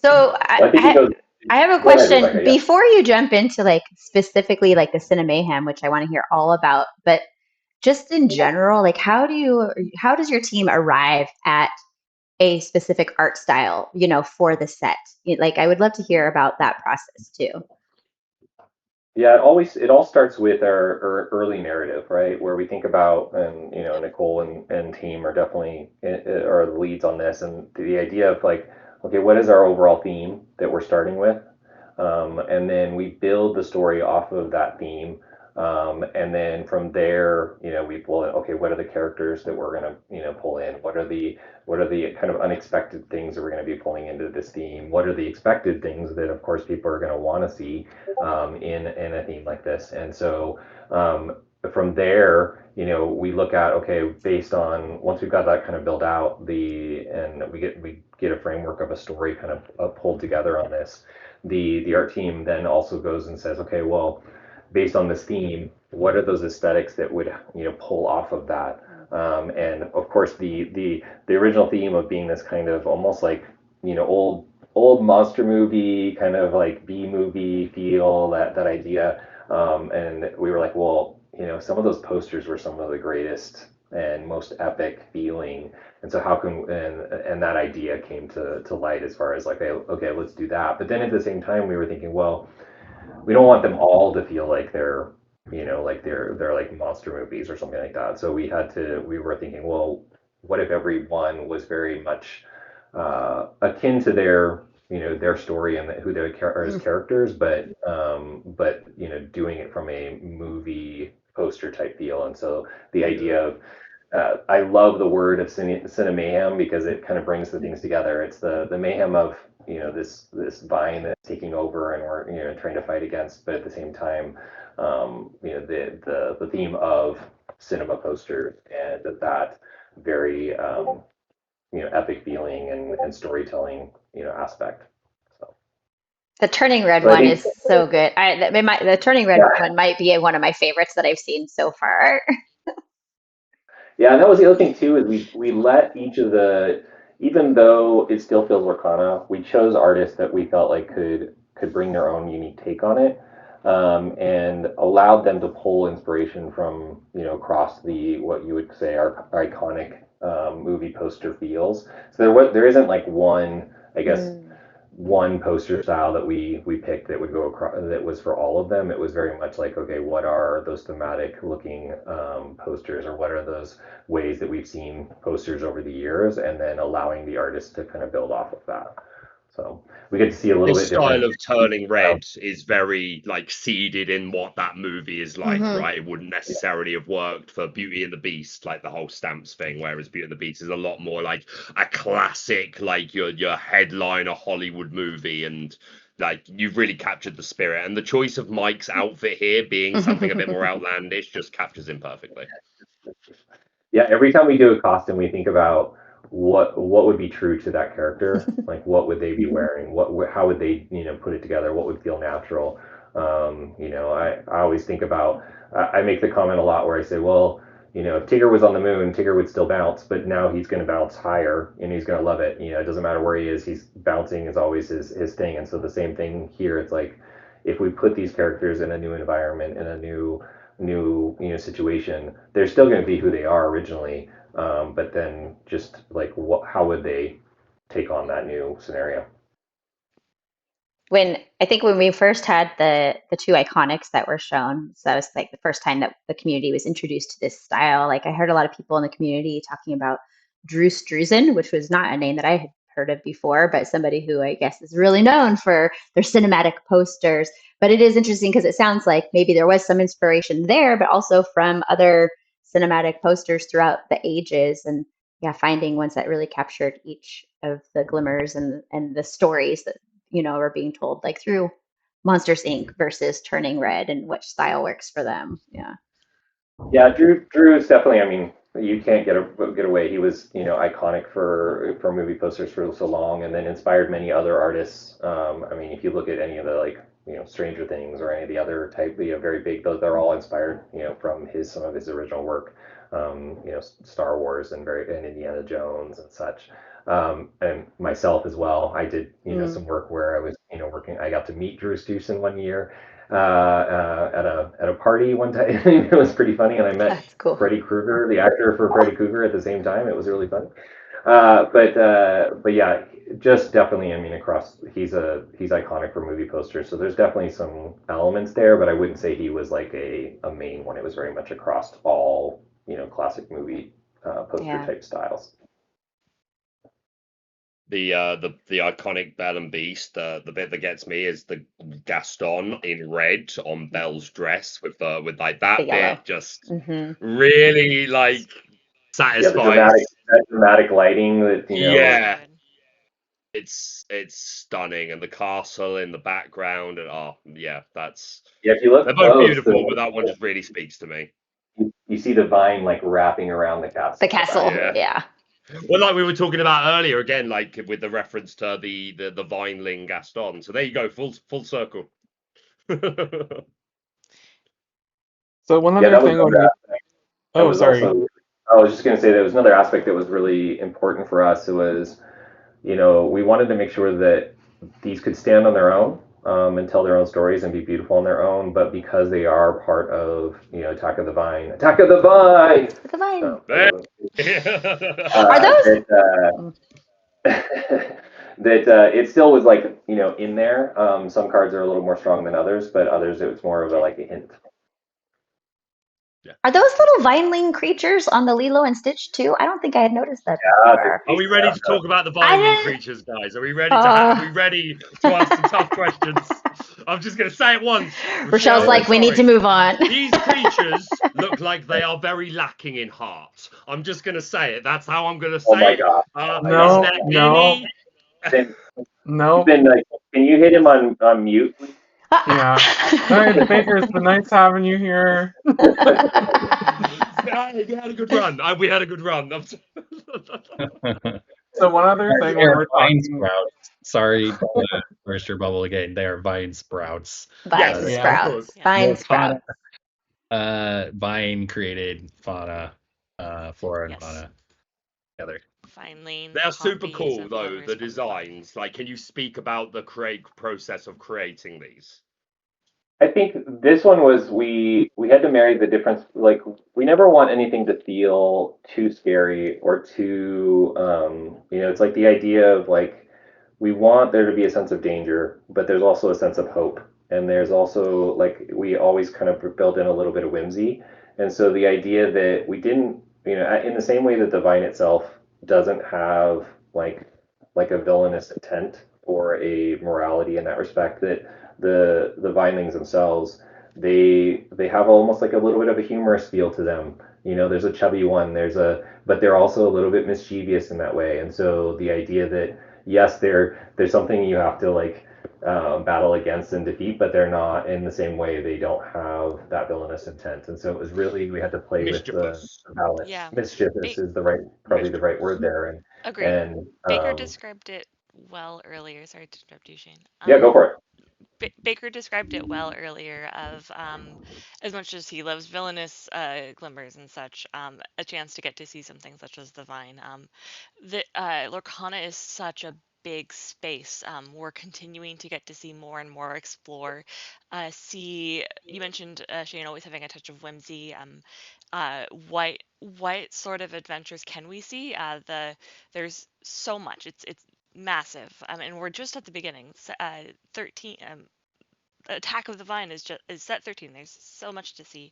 So I think it goes. I have a Go ahead, question Rebecca. Yeah. before you jump into like specifically like the Cinemayhem, which I want to hear all about, but just in general, like how does your team arrive at a specific art style, for the set? Like I would love to hear about that process too. Yeah, it all starts with our early narrative, right? Where we think about, and Nicole and team are definitely are the leads on this, and the idea of like, okay, what is our overall theme that we're starting with, and then we build the story off of that theme, and then from there, we pull in, okay, what are the characters that we're gonna pull in? What are the kind of unexpected things that we're going to be pulling into this theme? What are the expected things that, of course, people are going to want to see in a theme like this? And so from there, we look at, okay, based on once we've got that kind of built out, and we get a framework of a story kind of pulled together on this. The art team then also goes and says, okay, well, based on this theme, what are those aesthetics that would pull off of that? And of course, the original theme of being this kind of almost like old monster movie, kind of like B movie feel, that idea. And we were like, well, some of those posters were some of the greatest and most epic feeling. And so how can and that idea came to light as far as like, okay, let's do that. But then at the same time, we were thinking, well, we don't want them all to feel like they're like monster movies or something like that. So we were thinking, well, what if every one was very much akin to their story and who they are as characters, but doing it from a movie poster type feel. And so the idea of I love the word of cinemayhem because it kind of brings the things together. It's the mayhem of this vine that's taking over and we're trying to fight against, but at the same time, the theme of cinema posters and that very epic feeling and storytelling aspect. So, The turning red so I one think is so good. The turning red yeah, one might be one of my favorites that I've seen so far. yeah, and that was the other thing too is we let each of even though it still feels Lorcana, we chose artists that we felt like could bring their own unique take on it, and allowed them to pull inspiration from across the what you would say are iconic movie poster feels. So there isn't like one, I guess, one poster style that we picked that would go across that was for all of them. It was very much like, okay, what are those thematic looking posters, or what are those ways that we've seen posters over the years, and then allowing the artist to kind of build off of that. So we get to see a little This bit style different. of turning red is very like seeded in what that movie is like, Mm-hmm. right? It wouldn't necessarily have worked for Beauty and the Beast, like the whole stamps thing, whereas Beauty and the Beast is a lot more like a classic, like your headliner Hollywood movie. And like you've really captured the spirit, and the choice of Mike's outfit here being something a bit more outlandish just captures him perfectly. Yeah, every time we do a costume, we think about what would be true to that character. Like, what would they be wearing? How would they, put it together? What would feel natural? I always think about. I make the comment a lot where I say, well, if Tigger was on the moon, Tigger would still bounce, but now he's going to bounce higher and he's going to love it. It doesn't matter where he is. He's bouncing is always his thing. And so the same thing here. It's like if we put these characters in a new environment, in a new situation, they're still going to be who they are originally, but then just like how would they take on that new scenario? I think when we first had the two iconics that were shown, so that was like the first time that the community was introduced to this style. Like I heard a lot of people in the community talking about Drew Struzan, which was not a name that I had heard of before, but somebody who I guess is really known for their cinematic posters. But it is interesting because it sounds like maybe there was some inspiration there, but also from other cinematic posters throughout the ages, and yeah, finding ones that really captured each of the glimmers and the stories that are being told, like through Monsters Inc. versus Turning Red, and which style works for them. Yeah, Drew is definitely. I mean, you can't get away. He was, iconic for movie posters for so long, and then inspired many other artists. I mean, if you look at any of the Stranger Things or any of the other type, very big. They're all inspired, from some of his original work. Star Wars and Indiana Jones and such. And myself as well. I did, some work where I was, working. I got to meet Drew Struzan one year at a party one time. It was pretty funny, and I met cool. Freddy Krueger, the actor for Freddy Krueger, at the same time. It was really fun. But yeah, just definitely. I mean, he's iconic for movie posters. So there's definitely some elements there, but I wouldn't say he was like a main one. It was very much across all classic movie poster type styles. The iconic Belle and Beast. The bit that gets me is the Gaston in red on Belle's dress with like that bit just really like satisfying. That dramatic lighting that Yeah, it's stunning, and the castle in the background, and that's if you look they're both beautiful, but that one just really speaks to me. You see the vine like wrapping around the castle. The castle, yeah. Well, like we were talking about earlier, again, like with the reference to the Vineling Gaston. So there you go, full circle. So one other thing. Sorry. I was just going to say there was another aspect that was really important for us. It was, we wanted to make sure that these could stand on their own and tell their own stories and be beautiful on their own, but because they are part of, Attack of the Vine. Attack of the Vine! The Vine. Are those? That it still was like, in there. Some cards are a little more strong than others, but others it was more of a hint. Yeah. Are those little vineling creatures on the Lilo and Stitch too? I don't think I had noticed that before. Are we ready to talk about the vineling creatures, guys? Are we ready to ask some tough questions? I'm just going to say it once. Rochelle's like, we need to move on. These creatures look like they are very lacking in heart. I'm just going to say it. That's how I'm going to say it. Oh my God. No. Can you hit him on mute? Yeah. All right, Baker, it's been nice having you here. We had a good run. We had a good run. So one other thing, vine sprouts. Sorry to burst your bubble again. They are vine sprouts. Vine sprouts. Vine sprouts. Vine created fauna, flora and fauna together. They're super cool though, the designs. Like, can you speak about the process of creating these? I think this one was we had to marry the difference. Like, we never want anything to feel too scary or too it's like the idea of like we want there to be a sense of danger, but there's also a sense of hope, and there's also like we always kind of build in a little bit of whimsy. And so the idea that we didn't, in the same way that the vine itself doesn't have like a villainous intent or a morality in that respect, that the vinelings themselves, they have almost like a little bit of a humorous feel to them. There's a chubby one, but they're also a little bit mischievous in that way. And so the idea that yes, they're something you have to like battle against and defeat, but they're not in the same way. They don't have that villainous intent, and so it was really we had to play with Mischievous. the balance. Yeah. Mischievous Ba- is the right probably the right word there, Agree. and Baker described it well earlier. Sorry to interrupt you, Shane. yeah, go for it. Baker described it well earlier of as much as he loves villainous glimmers and such, a chance to get to see something such as the Vine. The Lorcana is such a big space. We're continuing to get to see more and more explore. See, you mentioned Shane always having a touch of whimsy. What sort of adventures can we see? There's so much. It's massive, and we're just at the beginning. 13 Attack of the Vine is set 13. There's so much to see.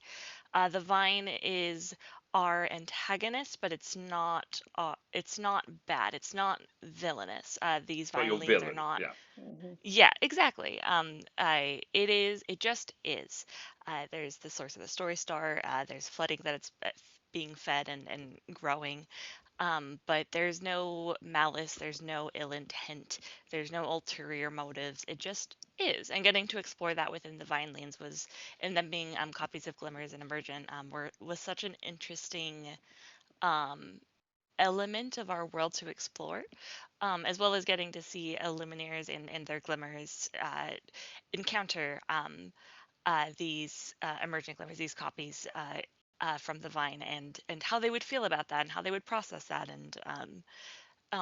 The Vine is our antagonist, but it's not bad. It's not villainous. These But your Vinelings are villain, not. yeah. Yeah, exactly. It just is. There's the source of the story star. There's flooding that it's being fed and growing. But there's no malice, there's no ill intent, there's no ulterior motives. It just is. And getting to explore that within the Vine Lanes was, and them being copies of Glimmers and Emergent, was such an interesting um, element of our world to explore, as well as getting to see Illuminaires and their Glimmers encounter these emergent glimmers, these copies from the Vine, and how they would feel about that, and how they would process that, and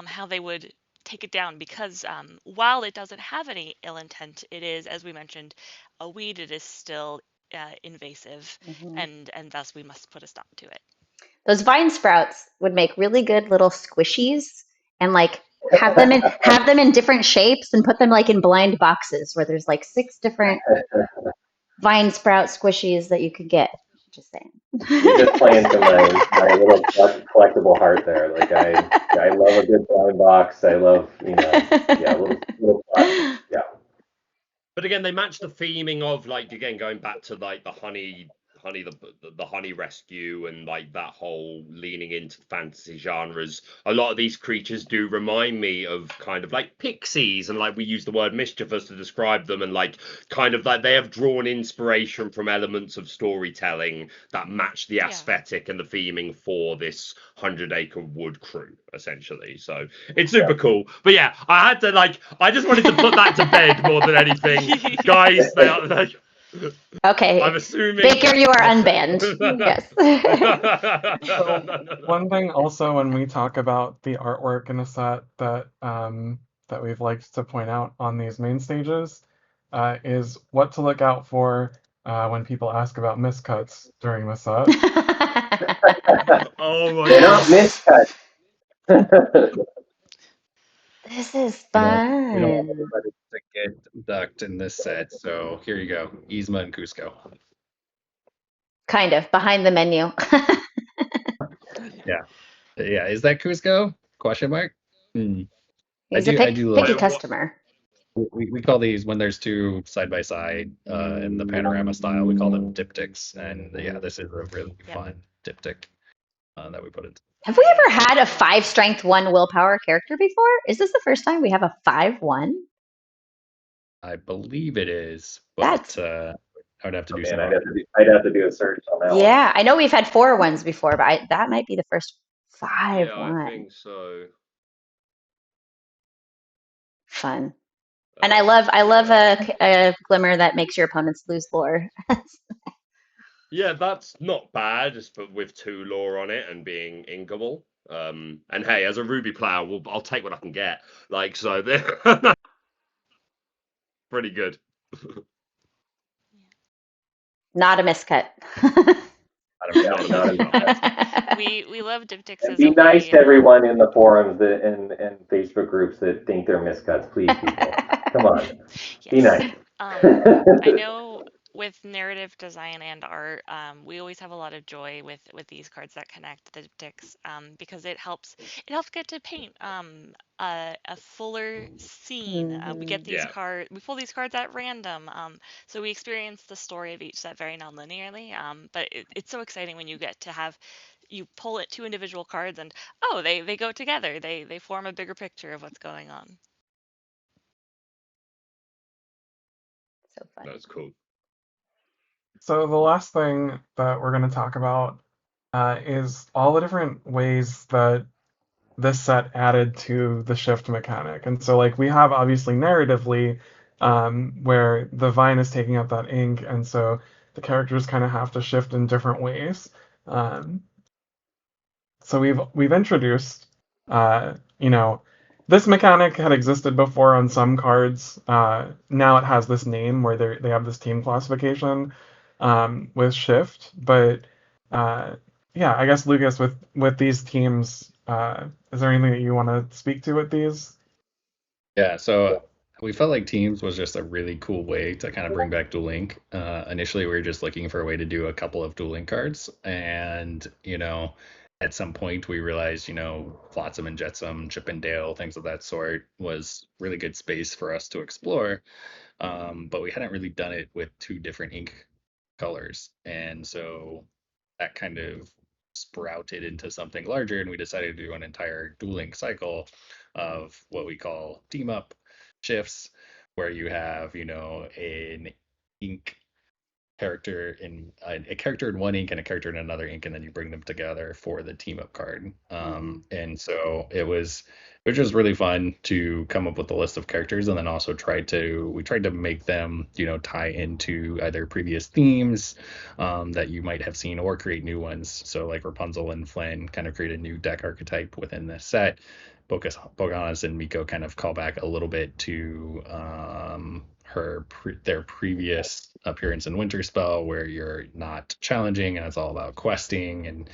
how they would take it down. Because while it doesn't have any ill intent, it is, as we mentioned, a weed. It is still invasive, and thus we must put a stop to it. Those vine sprouts would make really good little squishies, and like have them in different shapes and put them like in blind boxes where there's like 6 different vine sprout squishies that you could get. Just saying. You're just playing to my little collectible heart there. Like I love a good blind box. I love yeah, little yeah. But again, they match the theming of like again going back to like the the honey rescue and like that whole leaning into fantasy genres. A lot of these creatures do remind me of kind of like pixies, and like we use the word mischievous to describe them, and like kind of like they have drawn inspiration from elements of storytelling that match the aesthetic and the theming for this 100-acre wood crew essentially. So it's super cool. But yeah, I had to like I just wanted to put that to bed more than anything. Guys, they are like Okay. I'm assuming Baker, you are unbanned. Yes. So one thing also when we talk about the artwork in a set that we've liked to point out on these main stages is what to look out for when people ask about miscuts during the set. Oh my They're not god. miscut. This is We don't want fun. everybody to get ducked in this set, so here you go. Yzma and Cusco. Kind of behind the menu. Yeah. Yeah. Is that Cusco? Question mark? Hmm. He's a I do picky love customer. we call these when there's two side by side in the panorama style, we call them diptychs. And yeah, this is a really fun diptych that we put in. Have we ever had a 5 strength 1 willpower character before? Is this the first time we have a 5/1? I believe it is, but That's I would have to do some. Man, I'd have to do a search on that one. yeah. I know we've had 4/1s before, but that might be the first 5/1. Yeah, I think so. Fun. And I love a glimmer that makes your opponents lose lore. Yeah, that's not bad, just but with 2 lore on it and being inkable. And hey, as a Ruby player, I'll take what I can get. Like so, pretty good. Not a miscut. We love diptychs And as be a nice way. to everyone in the forums and Facebook groups that think they're miscuts, please, people. Come on, be Yes. nice. I know with narrative design and art, we always have a lot of joy with these cards that connect the diptychs, because it helps get to paint a fuller scene. We get these Yeah. cards, we pull these cards at random, so we experience the story of each set very non-linearly. But it's so exciting when you get to have you pull it 2 individual cards and they go together. They form a bigger picture of what's going on. So fun. That's cool. So the last thing that we're going to talk about is all the different ways that this set added to the shift mechanic. And so like we have obviously narratively where the vine is taking up that ink, and so the characters kind of have to shift in different ways. Um, so we've introduced this mechanic had existed before on some cards. Now it has this name where they have this team classification with shift. But yeah, I guess Lukas, with these teams, is there anything that you want to speak to with these? Yeah, so we felt like Teams was just a really cool way to kind of bring back Duel Link. Initially, we were just looking for a way to do a couple of Duel Link cards, and at some point we realized, Flotsam and Jetsam, Chip and Dale, things of that sort was really good space for us to explore. But we hadn't really done it with two different ink colors, and so that kind of sprouted into something larger, and we decided to do an entire dueling cycle of what we call team up shifts, where you have, an ink character in a character in one ink and a character in another ink, and then you bring them together for the team up card. And so it was just really fun to come up with a list of characters, and then also we tried to make them, tie into either previous themes that you might have seen, or create new ones. So like Rapunzel and Flynn kind of create a new deck archetype within this set. Pocahontas and Miko kind of call back a little bit to their previous appearance in Winterspell, where you're not challenging and it's all about questing and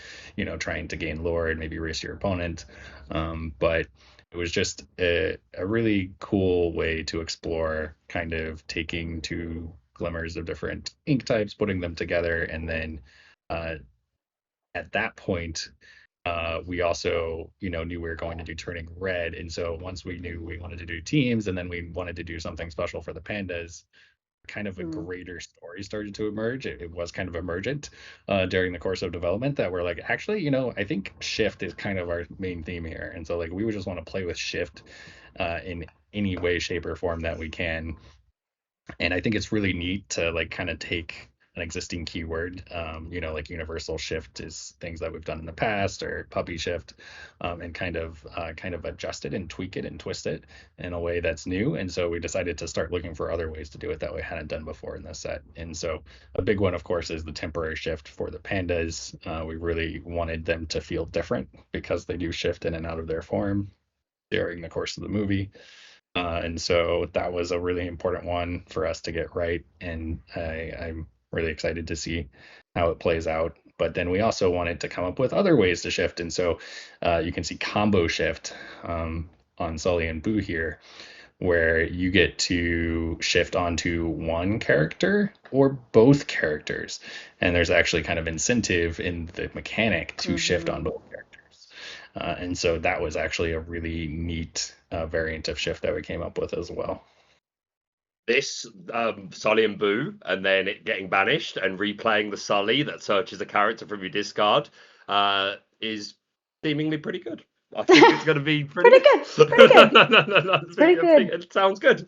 trying to gain lore and maybe race your opponent. But it was just a really cool way to explore, kind of taking two glimmers of different ink types, putting them together, and then at that point we also, knew we were going to do Turning Red. And so once we knew we wanted to do teams, and then we wanted to do something special for the pandas, kind of a greater story started to emerge. It was kind of emergent during the course of development, that we're like, actually, I think shift is kind of our main theme here. And so like we would just want to play with shift in any way, shape, or form that we can. And I think it's really neat to like kind of take an existing keyword, like universal shift is things that we've done in the past, or puppy shift, and kind of adjust it and tweak it and twist it in a way that's new. And so we decided to start looking for other ways to do it that we hadn't done before in this set. And so a big one, of course, is the temporary shift for the pandas. We really wanted them to feel different because they do shift in and out of their form during the course of the movie. And so that was a really important one for us to get right. And I'm really excited to see how it plays out. But then we also wanted to come up with other ways to shift. And so you can see combo shift on Sully and Boo here, where you get to shift onto one character or both characters. And there's actually kind of incentive in the mechanic to shift on both characters. And so that was actually a really neat variant of shift that we came up with as well. This Sully and Boo, and then it getting banished and replaying the Sully that searches a character from your discard is seemingly pretty good. I think it's going to be pretty good. Pretty good. Pretty good. It sounds good.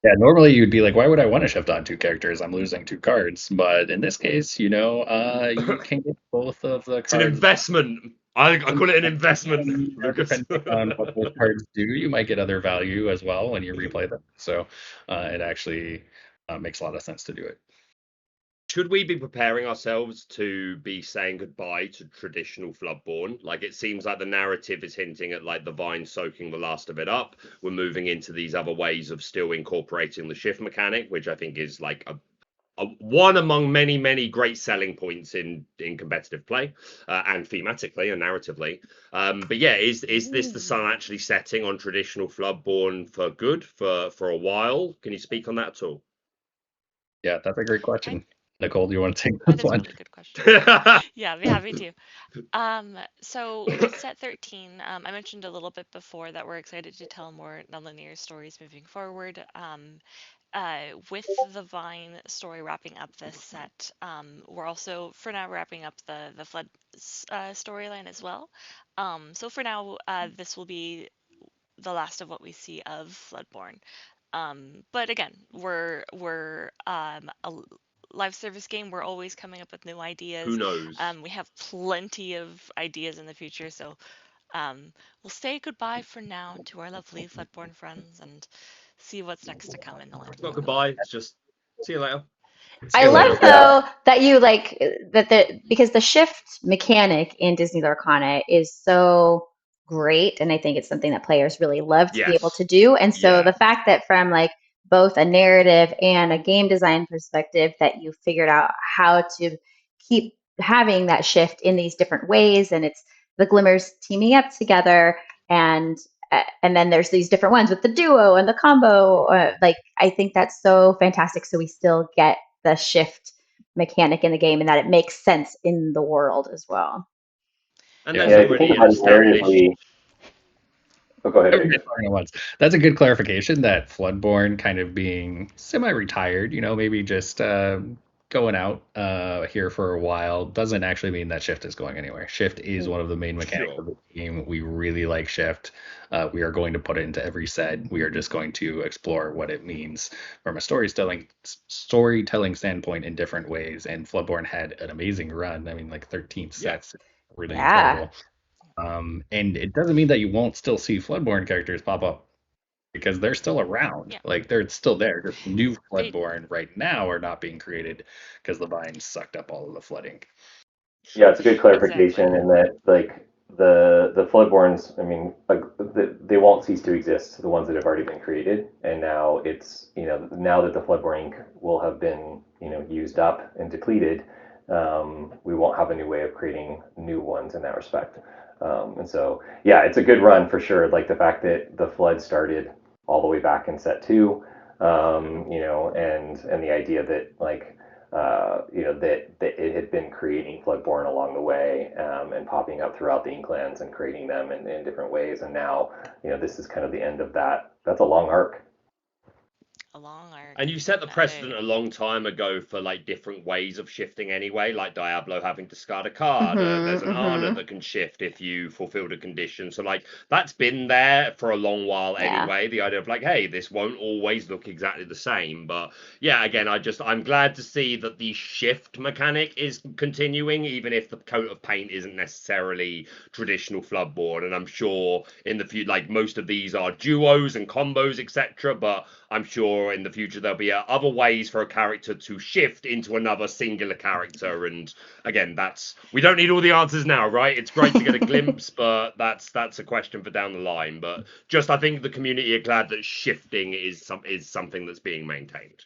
Yeah, normally you'd be like, why would I want to shift on two characters? I'm losing two cards. But in this case, you can get both of the cards. It's an investment. I call it an investment. Depending on what those cards do, you might get other value as well when you replay them. So it actually makes a lot of sense to do it. Should we be preparing ourselves to be saying goodbye to traditional Floodborn? Like, it seems like the narrative is hinting at like the vine soaking the last of it up. We're moving into these other ways of still incorporating the shift mechanic, which I think is like a one among many, many great selling points in competitive play and thematically and narratively. But yeah, is this the sun actually setting on traditional Floodborn for good for a while? Can you speak on that at all? Yeah, that's a great question. Nicole, do you want to take this one? That's a really good question. Yeah, I'd be happy to. So with set 13, I mentioned a little bit before that we're excited to tell more nonlinear stories moving forward. with the Vine story wrapping up this set, we're also for now wrapping up the Flood storyline as well. So for now, this will be the last of what we see of Floodborne. But again, we're a live service game. We're always coming up with new ideas. Who knows? We have plenty of ideas in the future, so we'll say goodbye for now to our lovely Floodborne friends and see what's next to come in the land. It's not goodbye. It's just see you later. See I you later. love though that you like that because the shift mechanic in Disney Lorcana is so great, and I think it's something that players really love to be able Yes. to do. And so Yeah. the fact that from like both a narrative and a game design perspective that you figured out how to keep having that shift in these different ways, and it's the Glimmers teaming up together, and then there's these different ones with the duo and the combo. Like I think that's so fantastic. So we still get the shift mechanic in the game and that it makes sense in the world as well. And Yeah. there's if you think already an about it established. narratively, go ahead. Okay, Baker. sorry, once. That's a good clarification that Floodborne kind of being semi-retired, maybe just going out here for a while doesn't actually mean that Shift is going anywhere. Shift is one of the main mechanics Sure. of the game. We really like Shift. We are going to put it into every set. We are just going to explore what it means from a storytelling standpoint in different ways. And Floodborne had an amazing run. I mean, like 13 Yeah. sets, really Yeah. incredible. And it doesn't mean that you won't still see Floodborne characters pop up because they're still around. Yeah. Like they're still there. Just new They- Floodborne right now are not being created because the vines sucked up all of the flooding. Yeah, it's a good clarification Exactly. in that like the Floodborns, I mean, like they won't cease to exist, the ones that have already been created, and now it's now that the Floodborn ink will have been used up and depleted, we won't have a new way of creating new ones in that respect. And so yeah, it's a good run for sure. Like the fact that the flood started all the way back in set two, and the idea that like that it had been creating Floodborne along the way, and popping up throughout the Inklands and creating them in different ways. And now, this is kind of the end of that. That's a long arc. A long arc. And you set the precedent a long time ago for like different ways of shifting anyway, like Diablo having to discard a card. There's an Arna that can shift if you fulfilled a condition. So like that's been there for a long while anyway. The idea of like, hey, this won't always look exactly the same. But yeah, again, I'm glad to see that the shift mechanic is continuing, even if the coat of paint isn't necessarily traditional Floodborne. And I'm sure in the future, like most of these are duos and combos, etc. But I'm sure in the future there'll be other ways for a character to shift into another singular character. And again, we don't need all the answers now, right? It's great to get a glimpse, but that's a question for down the line. But just I think the community are glad that shifting is something that's being maintained.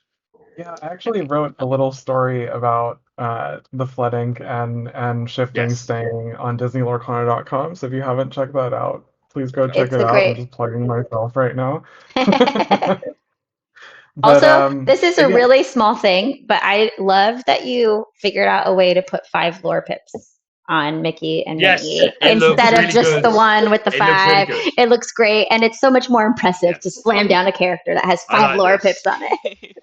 Yeah, I actually wrote a little story about the flooding and shifting staying on DisneyLorcana.com. So if you haven't checked that out, please go check It's it a out. I'm great. just plugging myself right now. Also, this is a yeah, really small thing, but I love that you figured out a way to put 5 lore pips on Mickey and Yes, Minnie it looks instead of really just good. the one with the It looks really 5. good. It looks great, and it's so much more impressive to Yes. slam down a character that has I 5 like lore this. pips on it.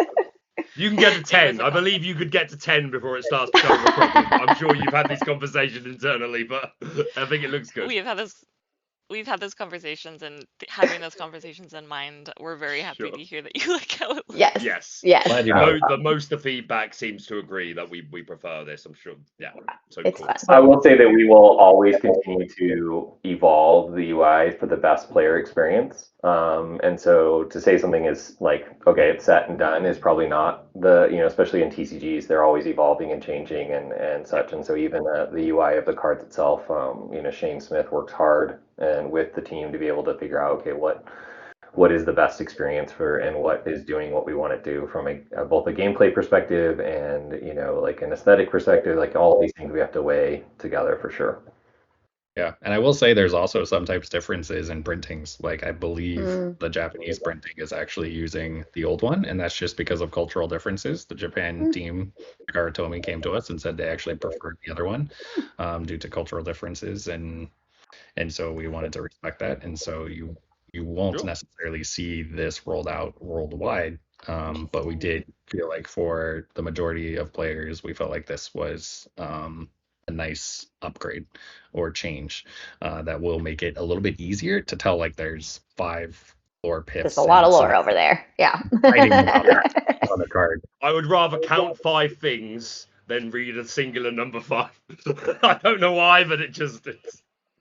You can get to It was 10. a I believe you could get to 10 before it starts becoming a problem. I'm sure you've had these conversations internally, but I think it looks good. We've had those conversations, and having those conversations in mind, we're very happy Sure. to hear that you like how it looks. Yes. Yes. Yes. Glad you know. Most of the feedback seems to agree that we prefer this, I'm sure. Yeah. So It's cool. fun. I will say that we will always continue to evolve the UI for the best player experience. And so to say something is like, okay, it's set and done is probably not especially in TCGs, they're always evolving and changing and such. And so even the UI of the cards itself, Shane Smith works hard and with the team to be able to figure out, okay, what is the best experience for and what is doing what we want to do from both a gameplay perspective and like an aesthetic perspective. Like all these things we have to weigh together for sure. Yeah, and I will say there's also sometimes differences in printings. Like I believe the Japanese printing is actually using the old one, and that's just because of cultural differences. The Japan team, Garatomi, came to us and said they actually preferred the other one due to cultural differences, and so we wanted to respect that. And so you won't Sure. necessarily see this rolled out worldwide But we did feel like for the majority of players, we felt like this was a nice upgrade or change that will make it a little bit easier to tell like there's 5 lore There's pips a lot and of some lore over there. Yeah. writing on the card. I would rather count 5 things than read a singular number 5. I don't know why, but it's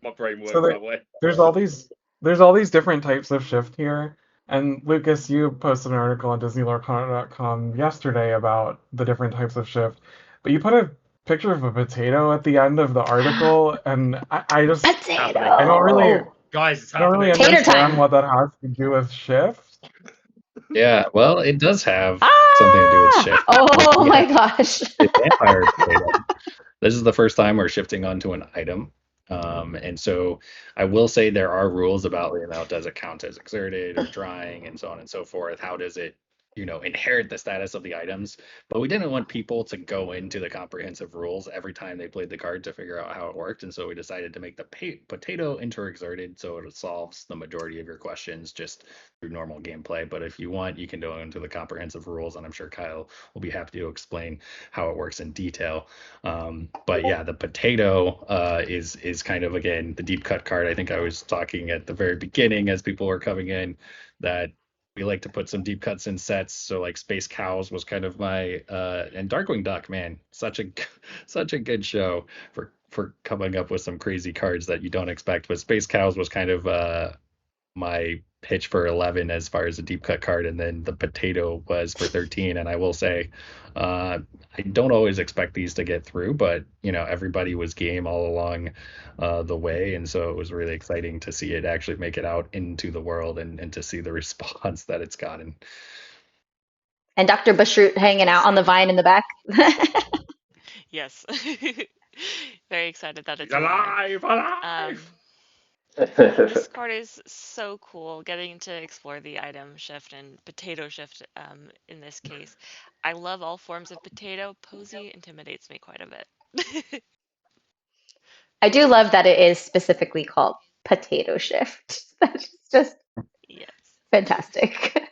my brain works So that way. there's all these different types of shift here. And Lucas, you posted an article on DisneyLorcana.com yesterday about the different types of shift, but you put a picture of a potato at the end of the article, and I just Potato. I don't really Guys, it's I don't really happening. Tater understand time. what that has to do with shift. Yeah, well, it does have something to do with shift. Oh Yeah, my gosh. the vampire potato. This is the first time we're shifting onto an item. And so I will say there are rules about, does it count as exerted or drying and so on and so forth? How does it, inherit the status of the items? But we didn't want people to go into the comprehensive rules every time they played the card to figure out how it worked. And so we decided to make the potato inter-exerted so it solves the majority of your questions just through normal gameplay. But if you want, you can go into the comprehensive rules, and I'm sure Kyle will be happy to explain how it works in detail. But yeah, the potato is kind of, again, the deep cut card. I think I was talking at the very beginning as people were coming in that we like to put some deep cuts in sets. So like Space Cows was kind of my and Darkwing Duck, man, such a good show for coming up with some crazy cards that you don't expect. But Space Cows was kind of my pitch for 11 as far as a deep cut card, and then the potato was for 13. And I will say, I don't always expect these to get through, but everybody was game all along the way, and so it was really exciting to see it actually make it out into the world and to see the response that it's gotten. And Dr. Bushroot hanging out on the vine in the back. Yes. Very excited that He's it's in there. alive! This card is so cool, getting to explore the item shift and potato shift in this case. I love all forms of potato. Posy intimidates me quite a bit. I do love that it is specifically called potato shift. That's just Yes. fantastic.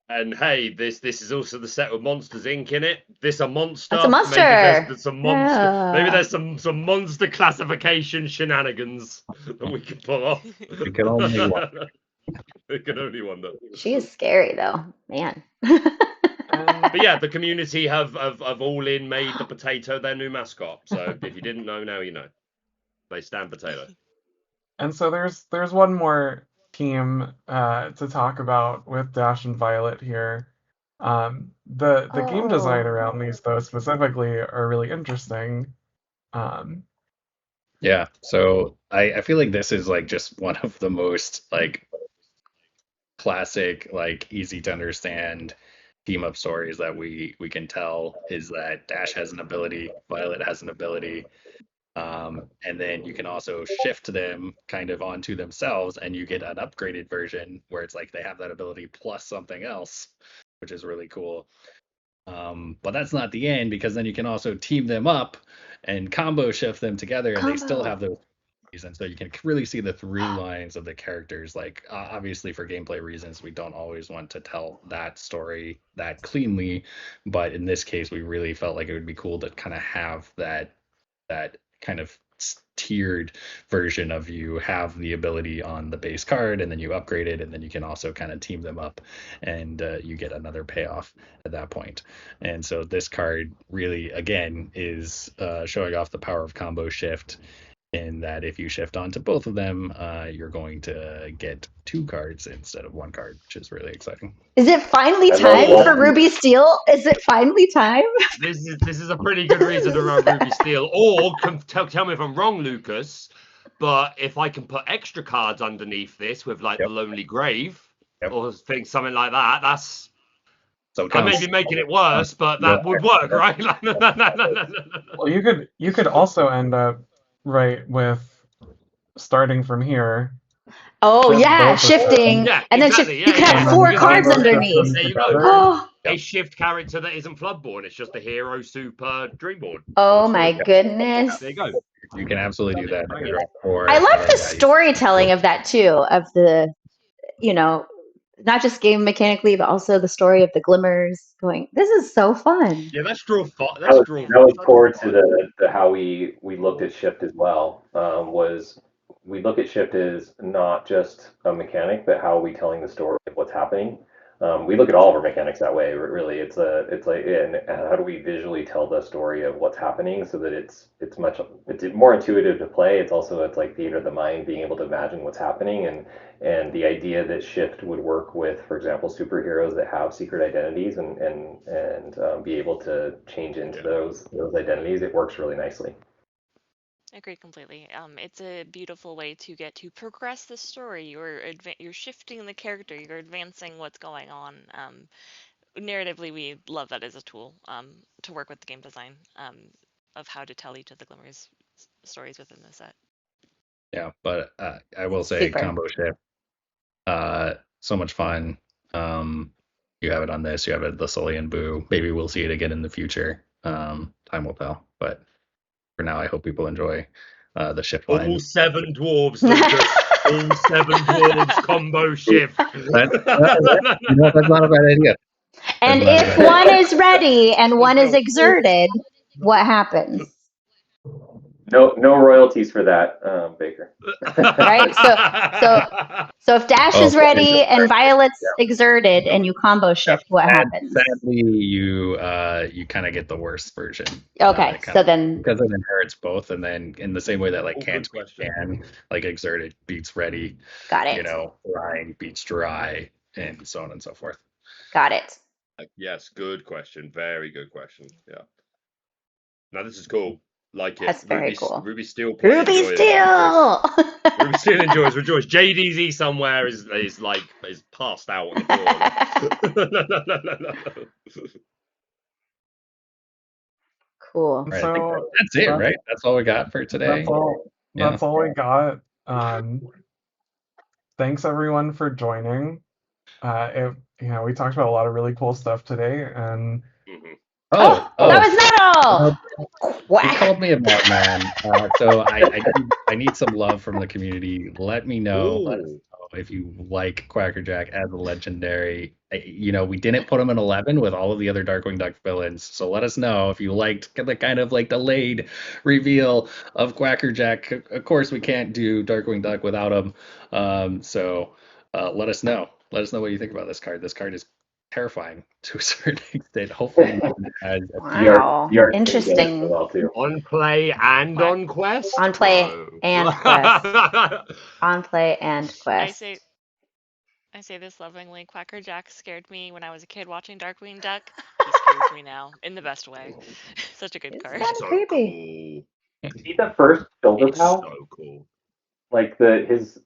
And hey, this is also the set with Monsters Inc. in it. This a monster. That's a monster. Maybe there's some monster. Yeah. Maybe there's some monster classification shenanigans that we can pull off. We can only wonder. We can only wonder. She is scary though, man. But yeah, the community have all in made the potato their new mascot. So if you didn't know, now you know. They stand potato. And so there's one more team to talk about with Dash and Violet here. The game design around these though specifically are really interesting. Yeah, so I feel like this is like just one of the most like classic, like easy to understand team up stories that we can tell is that Dash has an ability, Violet has an ability, and then you can also shift them kind of onto themselves, and you get an upgraded version where it's like they have that ability plus something else, which is really cool. But that's not the end, because then you can also team them up and combo shift them together, and they still have those. And so you can really see the through lines of the characters. Like obviously for gameplay reasons, we don't always want to tell that story that cleanly, but in this case, we really felt like it would be cool to kind of have that kind of tiered version of you have the ability on the base card, and then you upgrade it, and then you can also kind of team them up, and you get another payoff at that point. And so this card really, again, is showing off the power of combo shift, in that if you shift onto both of them, you're going to get 2 cards instead of 1 card, which is really exciting. Is it finally time for Ruby Steel? Is it finally time? This is a pretty good reason to run Ruby Steel. Or tell me if I'm wrong, Lucas, but if I can put extra cards underneath this with like the Lonely Grave or something like that, that's. So I may be making it worse, but that would work, right? Well, you could also end up right with starting from here. Oh yeah, shifting, Yeah, and then exactly. you can have 4 cards underneath. There you go. Oh. A shift character that isn't Floodborn. It's just a hero super Dreamborn. Oh my goodness. There you go. You can absolutely do that. I love the storytelling of that too, of the, not just game mechanically, but also the story of the glimmers. Going, this is so fun. Yeah, that's draw fun. That was core to the how we looked at shift as well. Was we look at shift as not just a mechanic, but how are we telling the story of what's happening. We look at all of our mechanics that way. Really, it's like, and how do we visually tell the story of what's happening so that it's more intuitive to play. It's like theater of the mind, being able to imagine what's happening, and the idea that shift would work with, for example, superheroes that have secret identities and be able to change into those identities. It works really nicely. I agree completely. It's a beautiful way to get to progress the story. You're shifting the character. You're advancing what's going on. Narratively, we love that as a tool to work with the game design of how to tell each of the glimmers stories within the set. Yeah, but I will say Super. combo shift, so much fun. You have it on this, you have it the Sully and Boo. Maybe we'll see it again in the future. Time will tell. But for now, I hope people enjoy the shift line. All 7 dwarves, Lucas. All 7 dwarves combo shift. That's not a bad idea. And if one is ready and one is exerted, what happens? No royalties for that, Baker. Right? So if Dash is ready and Violet's exerted and you combo shift, what happens? Sadly, you kind of get the worst version. Okay, so then because it inherits both, and then in the same way that like can't question. like exerted beats ready. Got it. You know, drying beats dry, and so on and so forth. Got it. Yes, good question. Very good question. Yeah. Now this is cool. Like it. That's very cool. Ruby Steel. Ruby Steel. Ruby Steel enjoys. Rejoice. JDZ somewhere is passed out on the floor. Cool. Right, So that's it, right? That's all we got for today. That's all we got. Thanks everyone for joining. We talked about a lot of really cool stuff today, and that was Metal. He called me a madman, so I need some love from the community. Let me know. Let us know if you like Quackerjack as a legendary. We didn't put him in 11 with all of the other Darkwing Duck villains, so let us know if you liked the kind of like delayed reveal of Quackerjack. Of course, we can't do Darkwing Duck without him. So let us know. Let us know what you think about this card. This card is terrifying to a certain extent. Hopefully, wow, interesting. On play and on quest. On play and quest. On play and quest. I say this lovingly. Quackerjack scared me when I was a kid watching Darkwing Duck. He scares me now in the best way. Such a good card. It's so creepy. Cool. Is he the first shoulder pal? So cool. Like his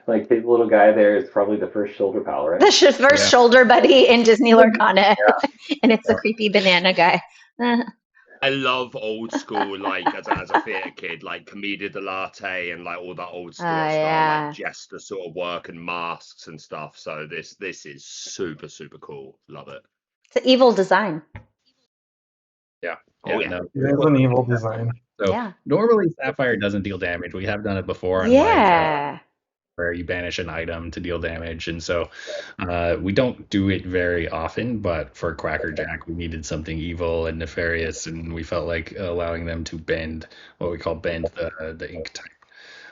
like his little guy there is probably the first shoulder pal, right? The first shoulder buddy in Disney Lorcana, and it's a creepy banana guy. I love old school, like as a theatre kid, like Commedia dell'arte and like all that old school style, like jester sort of work and masks and stuff. So this is super, super cool. Love it. It's an evil design. Yeah. No, it is an evil design. So normally Sapphire doesn't deal damage. We have done it before. Where you banish an item to deal damage, and so we don't do it very often, but for Quackerjack we needed something evil and nefarious, and we felt like allowing them to bend what we call the ink type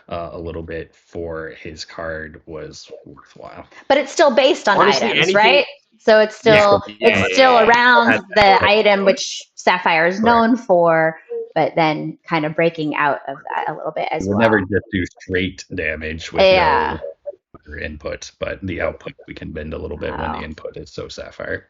a little bit for his card was worthwhile. But it's still based on items, right? So it's still around the item which Sapphire is known for, but then kind of breaking out of that a little bit as well. We'll never just do straight damage with no input, but the output we can bend a little bit when the input is so Sapphire.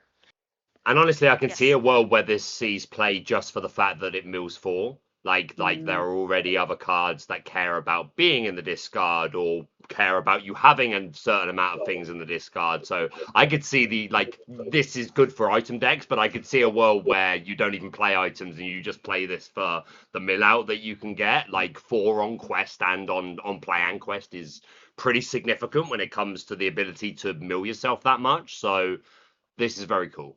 And honestly, I can see a world where this sees play just for the fact that it mills 4. Like there are already other cards that care about being in the discard or care about you having a certain amount of things in the discard. So I could see this is good for item decks, but I could see a world where you don't even play items and you just play this for the mill out that you can get. Like 4 on quest and on play and quest is pretty significant when it comes to the ability to mill yourself that much. So this is very cool.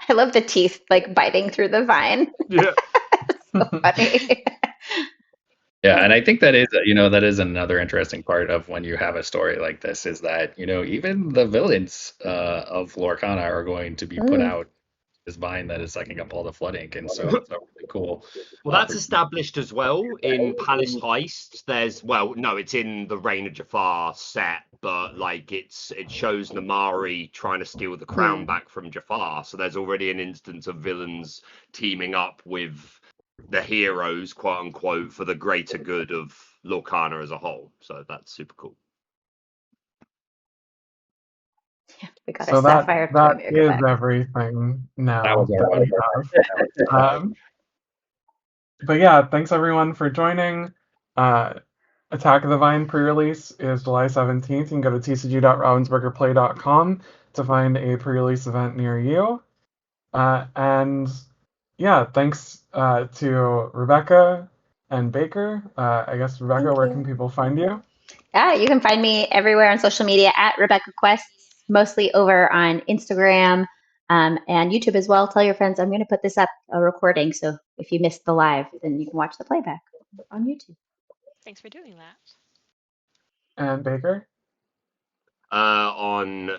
I love the teeth like biting through the vine. Yeah. So funny. Yeah, and I think that is another interesting part of when you have a story like this is that, even the villains of Lorcana are going to be put Ooh. out this vine that is sucking up all the flood ink, and so it's a really cool. Well, that's established as well in Palace Heist. No, it's in the Reign of Jafar set, but like it shows Namari trying to steal the crown back from Jafar. So there's already an instance of villains teaming up with the heroes, quote unquote, for the greater good of Lorcana as a whole. So that's super cool. We got So a that sapphire that toy maker is back. That everything now was that we have. But yeah, thanks everyone for joining. Attack of the Vine pre-release is July 17th. You can go to tcg.ravensburgerplay.com to find a pre-release event near you. And yeah, thanks to Rebekah and Baker. I guess, Rebekah, Thank where you. can people find you? You can find me everywhere on social media at Rebekah Quests, mostly over on Instagram and YouTube as well. Tell your friends I'm going to put this up, a recording, so if you missed the live, then you can watch the playback on YouTube. Thanks for doing that. And Baker? On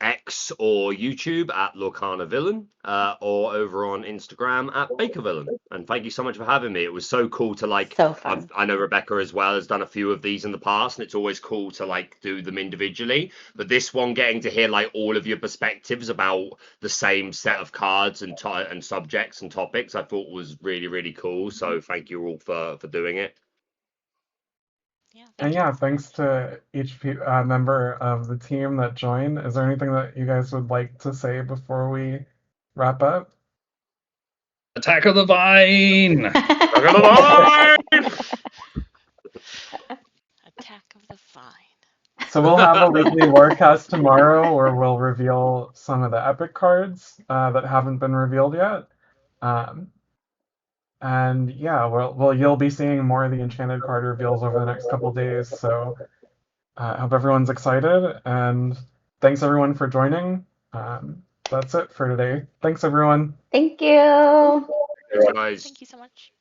X or YouTube at Lorcana Villain, or over on Instagram at Baker Villain. And thank you so much for having me. It was so cool to So fun. I know Rebekah as well has done a few of these in the past, and it's always cool to do them individually. But this one, getting to hear all of your perspectives about the same set of cards and subjects and topics, I thought was really, really cool. So thank you all for doing it. Yeah, And yeah, thanks to each member of the team that joined. Is there anything that you guys would like to say before we wrap up? Attack of the Vine! Attack of the Vine! Attack of the Vine. So we'll have a weekly Lorecast tomorrow where we'll reveal some of the epic cards that haven't been revealed yet. And yeah, you'll be seeing more of the enchanted card reveals over the next couple days. So I hope everyone's excited, and thanks everyone for joining. That's it for today. Thanks everyone. Thank you. Thanks, guys. Thank you so much.